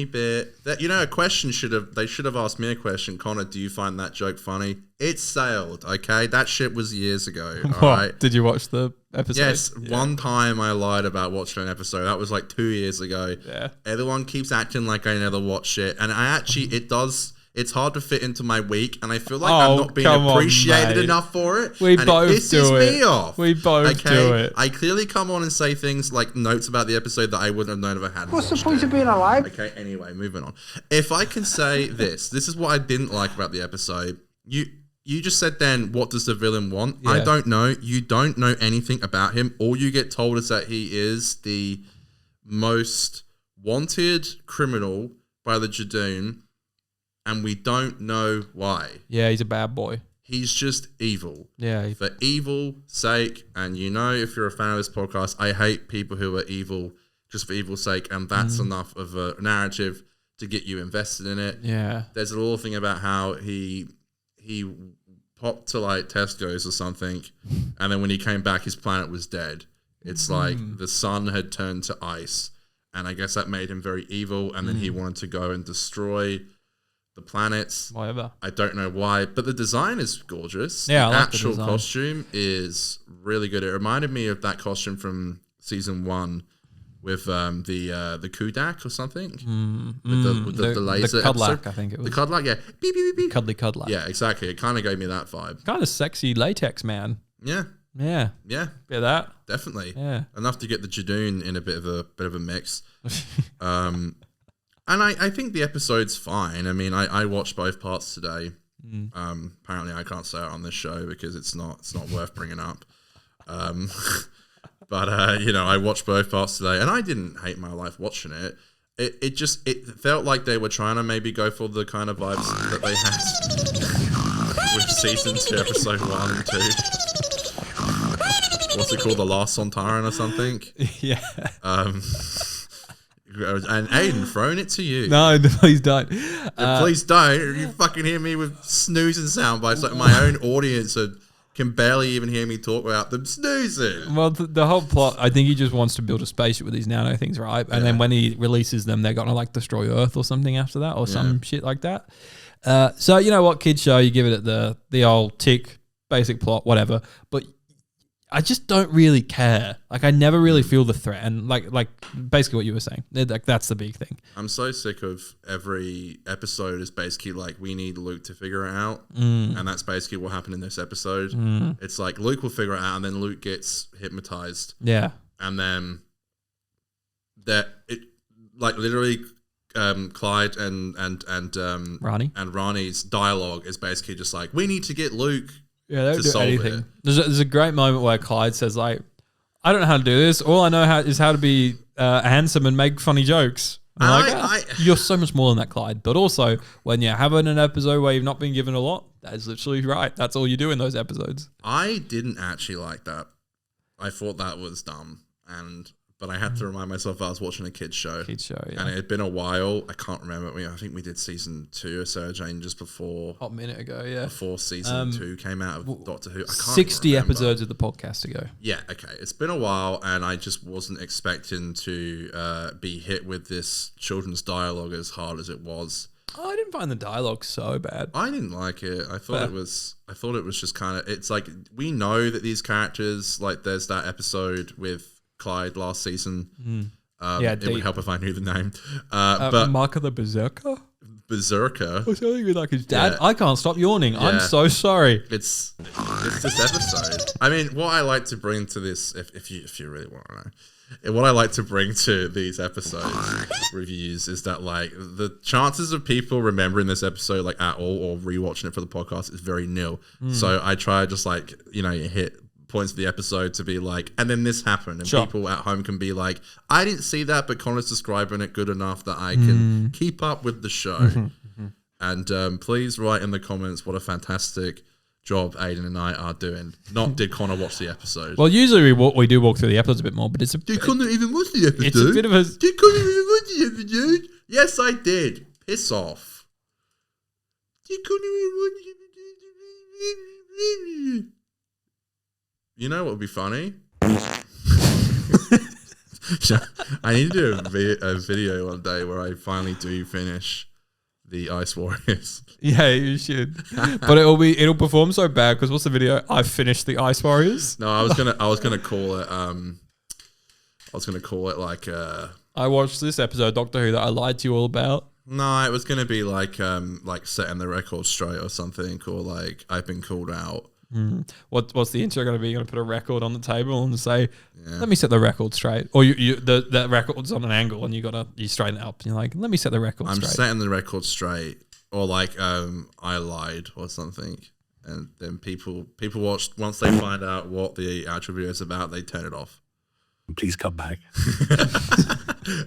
bit. That, a question they should have asked me a question. Connor, do you find that joke funny? It sailed, okay? That shit was years ago, all right? Did you watch the episode? Yes, one time I lied about watching an episode. That was like 2 years ago. Yeah. Everyone keeps acting like I never watched it. And it's hard to fit into my week, and I feel like I'm not being appreciated enough for it. We both it do it. Me off. We both do it. I clearly come on and say things like notes about the episode that I wouldn't have known if I hadn't. What's the point of being alive? Okay, anyway, moving on. If I can say this is what I didn't like about the episode. You just said then, what does the villain want? Yeah. I don't know. You don't know anything about him. All you get told is that he is the most wanted criminal by the Judoon, and we don't know why. Yeah, he's a bad boy. He's just evil. Yeah. For evil sake, and if you're a fan of this podcast, I hate people who are evil just for evil's sake, and that's enough of a narrative to get you invested in it. Yeah. There's a little thing about how he popped to like Tesco's or something, and then when he came back, his planet was dead. It's like the sun had turned to ice, and I guess that made him very evil, and then he wanted to go and destroy the planets. Whatever. I don't know why, but the design is gorgeous. Yeah, the I like actual the design. costume is really good. It reminded me of that costume from season 1 with the Kudak or something with the laser the Cudlack, episode. I think it was The Cudlack, yeah. Beep, beep, beep, beep. Cuddly Cudlack. Yeah, exactly. It kind of gave me that vibe. Kind of sexy latex man. Yeah, Yeah, yeah, bit of that. definitely. Yeah. Enough to get the Judoon in a bit of a mix. And I think the episode's fine. I mean, I watched both parts today. Apparently, I can't say it on this show because it's not worth bringing up. But I watched both parts today, and I didn't hate my life watching it. It felt like they were trying to maybe go for the kind of vibes that they had with season 2, episode 1 and 2. What's it called? The Last Sontaran or something? Yeah. And Aiden, throwing it to you. No, please don't. Please don't. You fucking hear me with snoozing sound bites. Like my own audience can barely even hear me talk without them snoozing. Well, the whole plot, I think he just wants to build a spaceship with these nano things, right? And then when he releases them, they're going to like destroy Earth or something after that or some shit like that. So you know what, kids show, you give it the old tick, basic plot, whatever. But I just don't really care. Like I never really feel the threat, and like basically what you were saying, like that's the big thing. I'm so sick of every episode is basically like we need Luke to figure it out, and that's basically what happened in this episode. It's like Luke will figure it out, and then Luke gets hypnotized. Yeah, and then literally Clyde and Ronnie's dialogue is basically just like we need to get Luke. Yeah, they don't do anything. There's a great moment where Clyde says, like, I don't know how to do this. All I know is how to be handsome and make funny jokes. You're so much more than that, Clyde. But also, when you're having an episode where you've not been given a lot, that is literally right. That's all you do in those episodes. I didn't actually like that. I thought that was dumb. But I had to remind myself I was watching a kids show. Yeah. And it had been a while. I can't remember. I think we did season 2 of Sarah Jane just before. Hot minute ago, yeah. Before season 2 came out of Doctor Who. I can't 60 remember. episodes of the podcast ago. Yeah, okay. It's been a while, and I just wasn't expecting to be hit with this children's dialogue as hard as it was. Oh, I didn't find the dialogue so bad. I didn't like it. I thought it was just kind of. It's like we know that these characters, like there's that episode with Clyde last season. It would help if I knew the name. But Mark of the Berserker? Berserker. Oh, something with like his dad. Yeah. I can't stop yawning. I'm so sorry. It's this episode. I mean, what I like to bring to this, if you really want to know, what I like to bring to these episodes reviews is that like the chances of people remembering this episode like at all or rewatching it for the podcast is very nil. So I try just like hit points of the episode to be like, and then this happened, and people at home can be like, I didn't see that, but Connor's describing it good enough that I can keep up with the show. And please write in the comments what a fantastic job Aiden and I are doing. Not did Connor watch the episode? Well, usually we do walk through the episodes a bit more, but it's a Did Connor even watch the episode? It's a bit of a. Did Connor even watch the episode? Yes, I did. Piss off. Did Connor even watch the episode? You know what would be funny? I need to do a video one day where I finally do finish the Ice Warriors. Yeah, you should. But it'll perform so bad because what's the video? I finished the Ice Warriors. No, I was gonna call it like I watched this episode of Doctor Who that I lied to you all about. No, it was gonna be like setting the record straight or something, or like I've been called out. What's the intro going to be? You're going to put a record on the table and say, let me set the record straight. Or the record's on an angle and you straighten it up and you're like, let me set the record straight. I'm setting the record straight. Or like I lied or something. And then people watch, once they find out what the actual video is about, they turn it off. Please come back.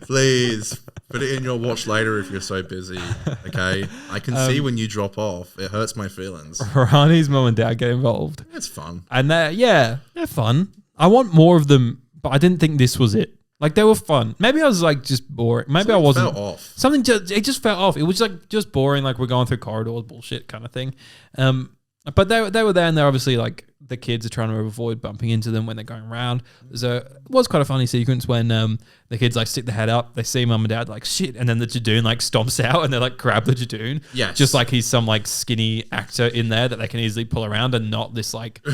Please put it in your watch later if you're so busy. Okay, I can see when you drop off. It hurts my feelings. Ronnie's mum and dad get involved. It's fun, and they're fun. I want more of them, but I didn't think this was it. Like they were fun. Maybe I was like just boring. Maybe I wasn't. Felt off. It just felt off. It was like just boring. Like we're going through corridors, bullshit kind of thing. But they were there, and they're obviously like the kids are trying to avoid bumping into them when they're going around. It was quite a funny sequence when the kids like stick their head up, they see mum and dad like shit, and then the Judoon like stomps out and they like grab the Judoon. Yes. Just like he's some like skinny actor in there that they can easily pull around and not this like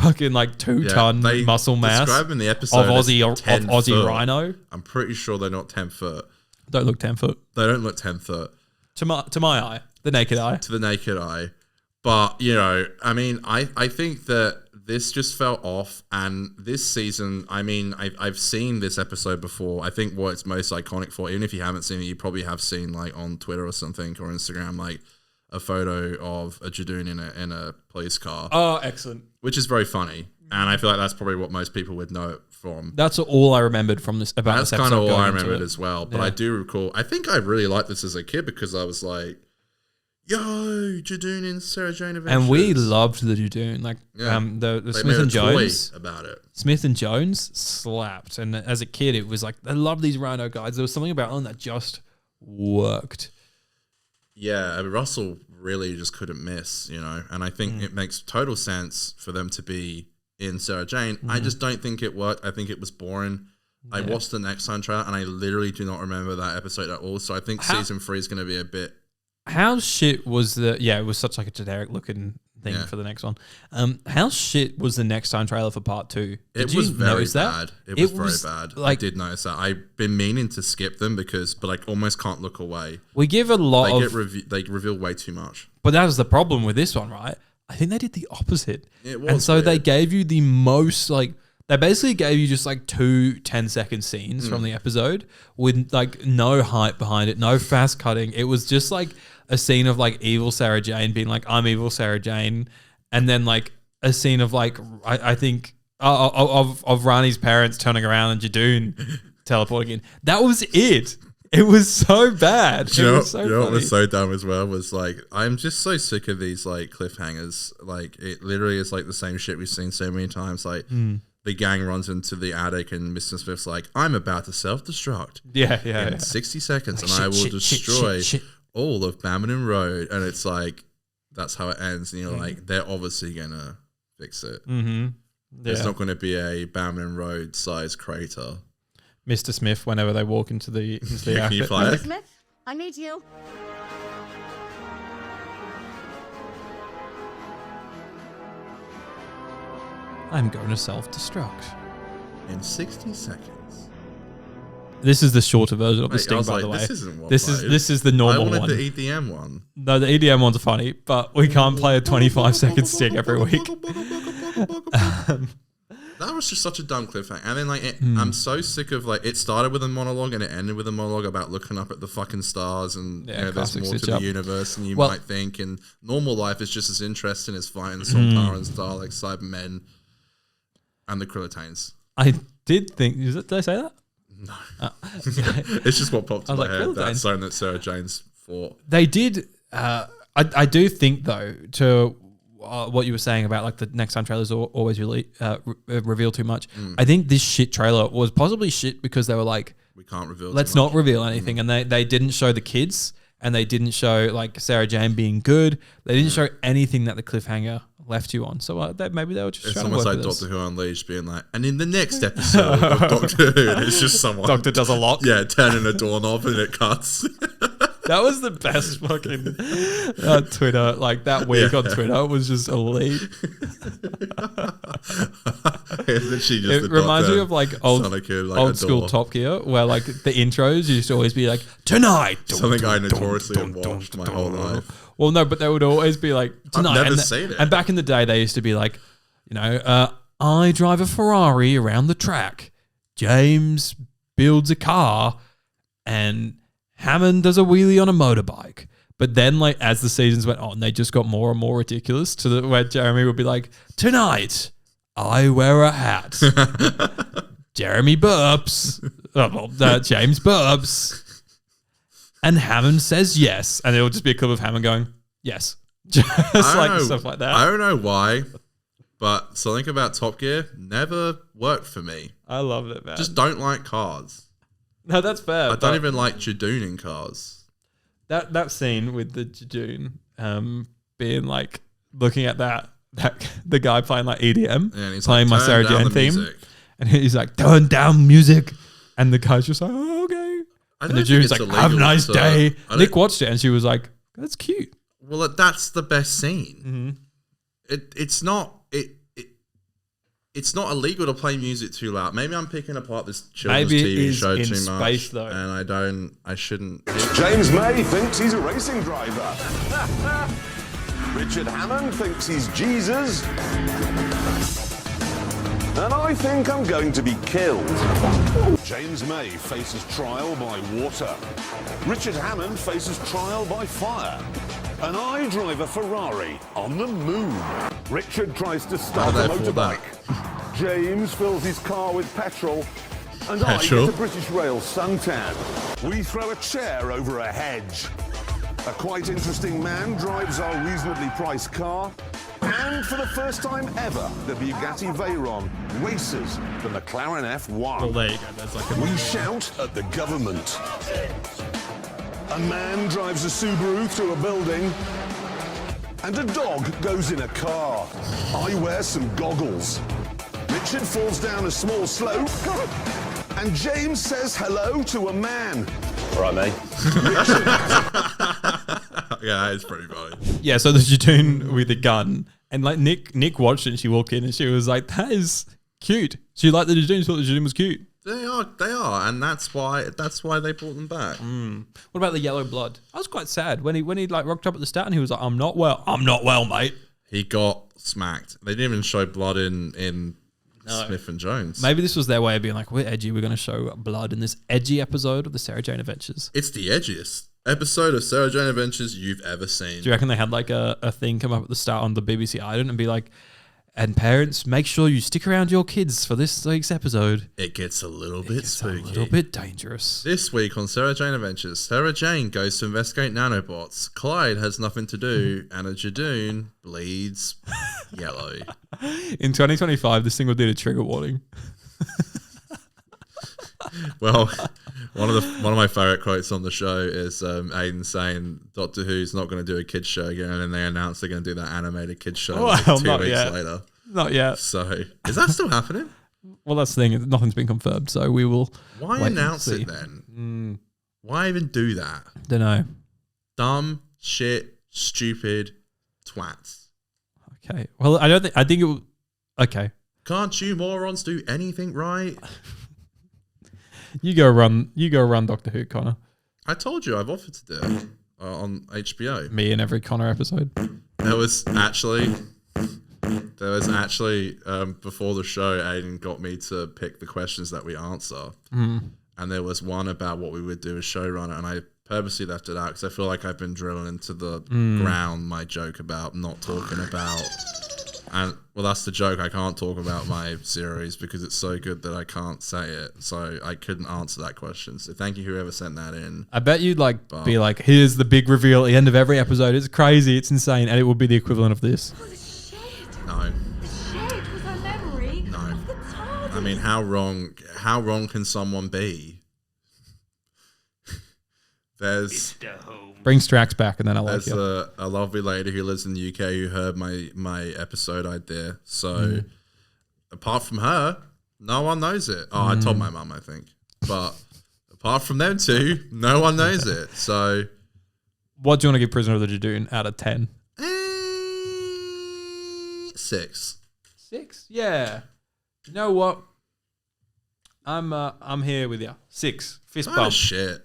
fucking like 2-ton they muscle mass describe in the episode of as Aussie 10 foot. rhino. I'm pretty sure they're not 10 foot. Don't look 10 foot They don't look 10 foot to my eye, the naked eye. to the naked eye. But, you know, I mean, I think that this just fell off. And this season, I mean, I've seen this episode before. I think what it's most iconic for, even if you haven't seen it, you probably have seen like on Twitter or something or Instagram, like a photo of a Judoon in a police car. Oh, excellent. Which is very funny. And I feel like that's probably what most people would know it from. That's all I remembered from this about That's this kind episode. of all I going into remembered it. as well. But Yeah. I do recall, I think I really liked this as a kid because I was like, yo, Judoon and Sarah Jane Adventures. And we loved the Judoon, like Yeah. the They Smith made and a toy Jones. about it. Smith and Jones slapped, and as a kid, it was like I love these rhino guys. There was something about them that just worked. Yeah, I mean, Russell really just couldn't miss, you know. And I think it makes total sense for them to be in Sarah Jane. I just don't think it worked. I think it was boring. I watched the next time trailer, and I literally do not remember that episode at all. So I think season 3 is going to be a bit. How shit was the? Yeah, it was such like a generic looking thing Yeah. for the next one. How shit was the next time trailer for part 2? It was very bad. It was very bad. Like, I did notice that. I've been meaning to skip them but I almost can't look away. we give a lot They of, they reveal way too much. but that was the problem with this one, right? I think they did the opposite. It was and so they weird. gave you the most like. They basically gave you just like 2 10-second scenes from the episode with like no hype behind it, no fast cutting. It was just like a scene of like evil Sarah Jane being like, I'm evil Sarah Jane. And then like a scene of like, I think of Rani's parents turning around and Judoon teleporting in. That was it. It was so bad. You It know, was so you know what funny. was so dumb as well was like, I'm just so sick of these like cliffhangers. Like it literally is like the same shit we've seen so many times. Like the gang runs into the attic and Mr. Smith's like, I'm about to self-destruct Yeah. in 60 seconds and Like, I will shit, destroy shit. all of Bamberton Road. And it's like, that's how it ends. And you're like, they're obviously going to fix it. Mm-hmm. There's Yeah. not going to be a Bamberton Road size crater. Mr. Smith, whenever they walk into the Can you attic. fly it? Smith, I need you. I'm going to self-destruct. In 60 seconds. This is the shorter version of the Mate, I sting, was by like, the way. this isn't what This is the normal I wanted one. the EDM one. No, the EDM ones are funny, but we can't play a 25-second sting every week. That was just such a dumb cliffhanger. And then, like, I'm so sick of, like, it started with a monologue and it ended with a monologue about looking up at the fucking stars and Yeah, you know, there's classic more to stitch the up. universe than you Well- might think. And normal life is just as interesting as fighting the Sontarans, Daleks, Cybermen, and the Krillitanes. I did think. Did I say that? It's just what popped I in was my like, head. That Krillitanes? song that Sarah Jane's fought. They did. I do think though to what you were saying about like the next time trailers always really reveal too much. I think this shit trailer was possibly shit because they were like, We can't reveal let's too not much. reveal anything, and they didn't show the kids, and they didn't show like Sarah Jane being good. They didn't show anything that the cliffhanger left you on. So maybe they were just It's trying to almost work like with us. Doctor Who Unleashed being like, and in the next episode of Doctor Who, it's just someone. Doctor does a lot. Yeah, turning a doorknob and it cuts. That was the best fucking Twitter. Like that week on Twitter was just elite. It reminds me of like old school door. Top Gear, where like the intros used to always be like tonight. Something I notoriously have watched my whole life. Well, no, but they would always be like tonight. never and, seen it. And back in the day, they used to be like, you know, I drive a Ferrari around the track. James builds a car, and Hammond does a wheelie on a motorbike. But then, like, as the seasons went on, they just got more and more ridiculous to the where Jeremy would be like, tonight, I wear a hat. Jeremy burps. James burps. And Hammond says yes. And it'll just be a clip of Hammond going, yes. Just like stuff like that. I don't know why, but something about Top Gear never worked for me. I love it, man. Just don't like cars. No, that's fair. I but don't even like Judoon in cars. that scene with the Judoon being like looking at that the guy playing like EDM, Yeah, and he's playing like, my "Turn Sarah down Jane the theme, music." and he's like, turn down music, and the guy's just like, oh, okay. I And don't the think June's it's like, have a illegal nice to- day. I don't- Nick watched it and she was like, that's cute. Well, that's the best scene. Mm-hmm. It's not. it's not illegal to play music too loud. Maybe I'm picking apart this children's Maybe it TV is show in too space, much, though. and I shouldn't. James May thinks he's a racing driver. Richard Hammond thinks he's Jesus. And I think I'm going to be killed. James May faces trial by water. Richard Hammond faces trial by fire. And I drive a Ferrari on the moon. Richard tries to start a motorbike. James fills his car with petrol. And I get a British Rail suntan. We throw a chair over a hedge. A quite interesting man drives our reasonably priced car. And for the first time ever, the Bugatti Veyron races the McLaren F1. Well, there you go. That's like a We shout at the government. A man drives a Subaru through a building. And a dog goes in a car. I wear some goggles. Richard falls down a small slope. And James says hello to a man. All right, mate. Yeah, it's pretty funny. Yeah, so the Judoon with a gun. And like Nick watched it and she walked in and she was like, that is cute. She liked the Judoon, she thought the Judoon was cute. They are, and that's why they brought them back. What about the yellow blood? I was quite sad when he like rocked up at the start and he was like, I'm not well, mate. He got smacked. They didn't even show blood in Smith and Jones. Maybe this was their way of being like, we're edgy, we're going to show blood in this edgy episode of the Sarah Jane Adventures. It's the edgiest episode of Sarah Jane Adventures you've ever seen. Do you reckon they had like a thing come up at the start on the BBC Ident and be like, and parents, make sure you stick around your kids for this week's episode. It gets a little bit spooky. A little bit dangerous. This week on Sarah Jane Adventures, Sarah Jane goes to investigate nanobots. Clyde has nothing to do, and a Judoon bleeds yellow. In 2025, this thing will need a trigger warning. Well, one of my favorite quotes on the show is Aiden saying Doctor Who's not going to do a kids show again, and then they announced they're going to do that animated kids show like 2 weeks later. Not yet. So is that still happening? Well, that's the thing. Nothing's been confirmed, so we will. Why announce it then? Why even do that? Don't know. Dumb shit, stupid twats. Okay. Well, I think it will. Okay. Can't you morons do anything right? You go run Doctor Who, Connor. I told you I've offered to do it on HBO. Me in every Connor episode. There was actually before the show, Aiden got me to pick the questions that we answer, and there was one about what we would do as showrunner, and I purposely left it out because I feel like I've been drilling into the ground my joke about not talking about. And well, that's the joke. I can't talk about my series because it's so good that I can't say it. So I couldn't answer that question. So thank you, whoever sent that in. I bet you'd be like, here's the big reveal at the end of every episode. It's crazy. It's insane. And it would be the equivalent of this. Oh, the shed. No. The shed was a memory of the TARDIS. I mean, how wrong can someone be? There's Bring Strax back and then I like there's you. a lovely lady who lives in the UK who heard my episode idea. So apart from her, no one knows it. Oh, I told my mum, I think. But apart from them two, no one knows it. So What do you want to give Prisoner of the Judoon out of 10? 6. 6? Yeah. You know what? I'm here with you. 6. Fist Oh bump. shit.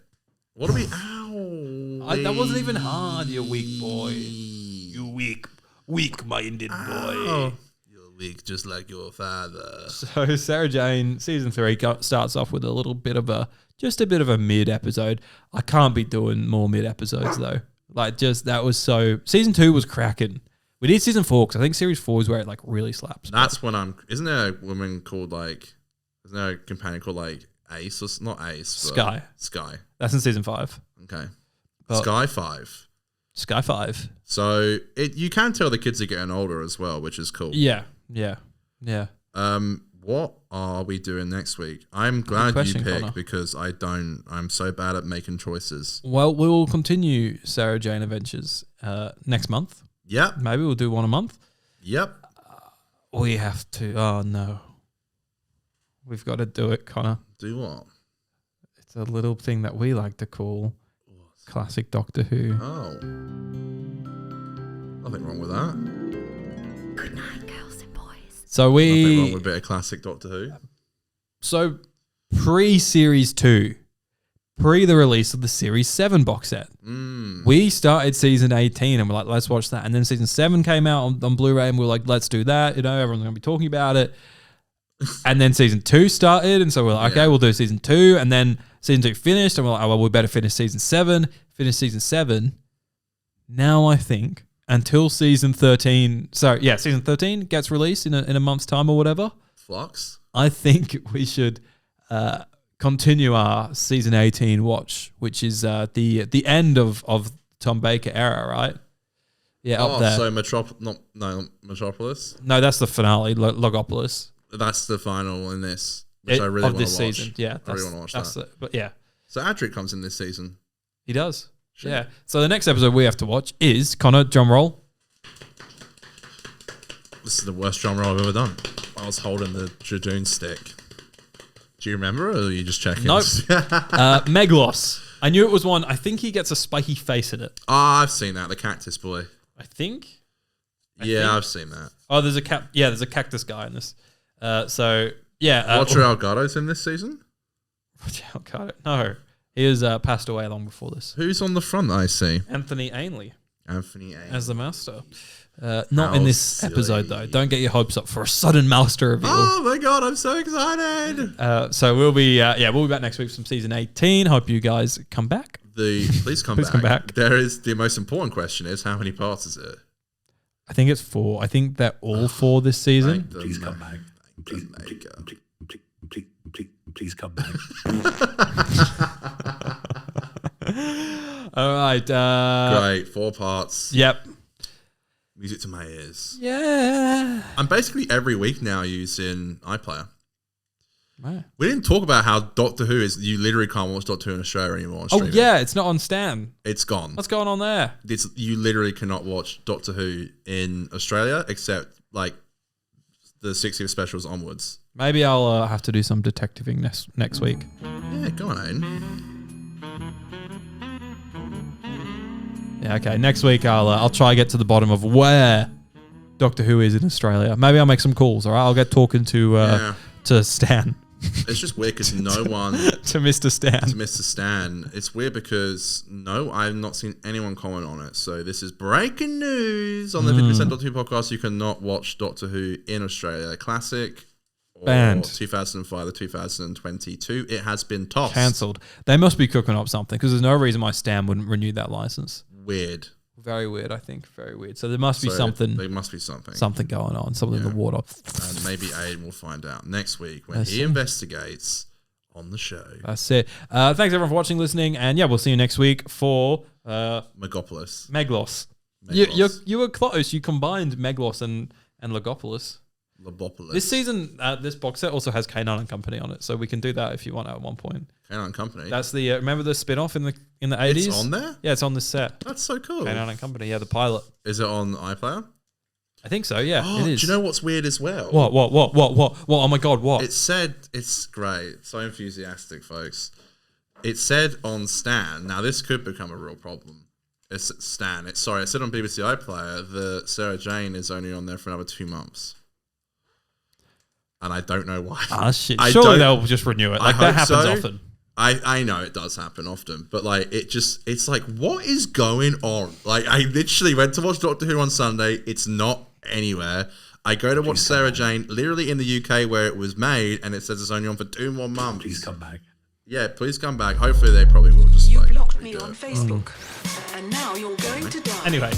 What are we? Ow. That wasn't even hard, you weak boy. You weak-minded boy. Ow. You're weak just like your father. So Sarah Jane, season 3 starts off with a little bit of a mid episode. I can't be doing more mid episodes though. That was so. Season 2 was cracking. We need season 4 because I think series 4 is where it like really slaps. That's when isn't there a woman called isn't there a companion called Ace or not Ace? Sky. Sky. That's in season 5. Okay. But Sky 5. Sky 5. So you can tell the kids are getting older as well, which is cool. Yeah. What are we doing next week? I'm glad question, you picked Connor. because I'm so bad at making choices. Well, we will continue Sarah Jane Adventures next month. Yep. Maybe we'll do one a month. Yep. We have to. Oh no. We've got to do it, Connor. Do what? It's a little thing that we like to call classic Doctor Who. Oh. Nothing wrong with that. Good night, girls and boys. So Nothing wrong with a bit of classic Doctor Who. So pre-series 2, pre the release of the series 7 box set, we started season 18 and we're like, let's watch that. And then season 7 came out on Blu-ray and we were like, let's do that. You know, everyone's going to be talking about it. And then season 2 started. And so we're like, okay, we'll do season 2. And then season 2 finished and we're like, oh, well, we better finish season 7. Finish season 7. Now I think until season 13, season 13 gets released in a month's time or whatever. Flux. I think we should continue our season 18 watch, which is the end of Tom Baker era, right? Yeah, up there. So Metropolis. No, that's the finale, Logopolis. That's the final in this, which I really want to watch. Season. Yeah, I really want to watch that. But yeah, so Adric comes in this season. He does. Sure. Yeah. So the next episode we have to watch is Connor. Drum roll. This is the worst drum roll I've ever done. I was holding the Judoon stick. Do you remember, or are you just checking? Nope. Meglos. I knew it was one. I think he gets a spiky face in it. I've seen that. The cactus boy. I think. I've seen that. Oh, there's a there's a cactus guy in this. Roger Elgato's in this season? Roger Elgato. No. He has passed away long before this. Who's on the front that I see? Anthony Ainley. Anthony Ainley. As the master. Not in this episode, though. Don't get your hopes up for a sudden master reveal. Oh, my God. I'm so excited. So we'll be back next week from season 18. Hope you guys come back. Please come back. There is the most important question is how many parts is it? I think it's 4. I think they're all 4 this season. Please come back. Please come back. All right. Great. 4 parts. Yep. Music to my ears. Yeah. I'm basically every week now using iPlayer. Right. We didn't talk about how Doctor Who is. You literally can't watch Doctor Who in Australia anymore. Oh, yeah. It's not on Stan. It's gone. What's going on there? You literally cannot watch Doctor Who in Australia except like the 60th specials onwards. Maybe I'll have to do some detectiving next week. Yeah, go on, Aiden. Yeah, okay. Next week I'll try to get to the bottom of where Doctor Who is in Australia. Maybe I'll make some calls. All right, I'll get talking to Stan. It's just weird because no one to Mr. Stan. To Mr. Stan. It's weird because I've not seen anyone comment on it. So this is breaking news on the 50% Doctor Who podcast. You cannot watch Doctor Who in Australia. Classic. Banned. 2005 to 2022. It has been tossed. Cancelled. They must be cooking up something because there's no reason why Stan wouldn't renew that license. Weird. Very weird, I think. Very weird. So there must be something. There must be something. Something going on. Something in the water. And maybe Aiden will find out next week when he investigates on the show. That's it. Thanks everyone for watching, listening, and we'll see you next week for Meglos. You were close. You combined Meglos and Logopolis. This season, this box set also has K9 and Company on it, so we can do that if you want at one point. K9 and Company. That's the remember the spin-off in the 80s? It's on there? Yeah, it's on this set. That's so cool. K9 and Company, the pilot. Is it on iPlayer? I think so, yeah. Oh, it is. Do you know what's weird as well? What? Oh my God, what? It said, it's great. So enthusiastic, folks. It said on Stan, now this could become a real problem. It's Stan. It said on BBC iPlayer that Sarah Jane is only on there for another 2 months. And I don't know why. Ah, shit. Surely they'll just renew it. Like, that happens often. I know it does happen often, but like it's like, what is going on? Like, I literally went to watch Doctor Who on Sunday. It's not anywhere. I go to watch Sarah Jane, literally in the UK where it was made, and it says it's only on for 2 more months. Please come back. Yeah, please come back. Hopefully they probably will just You blocked me on Facebook, and now you're going to die. Anyway.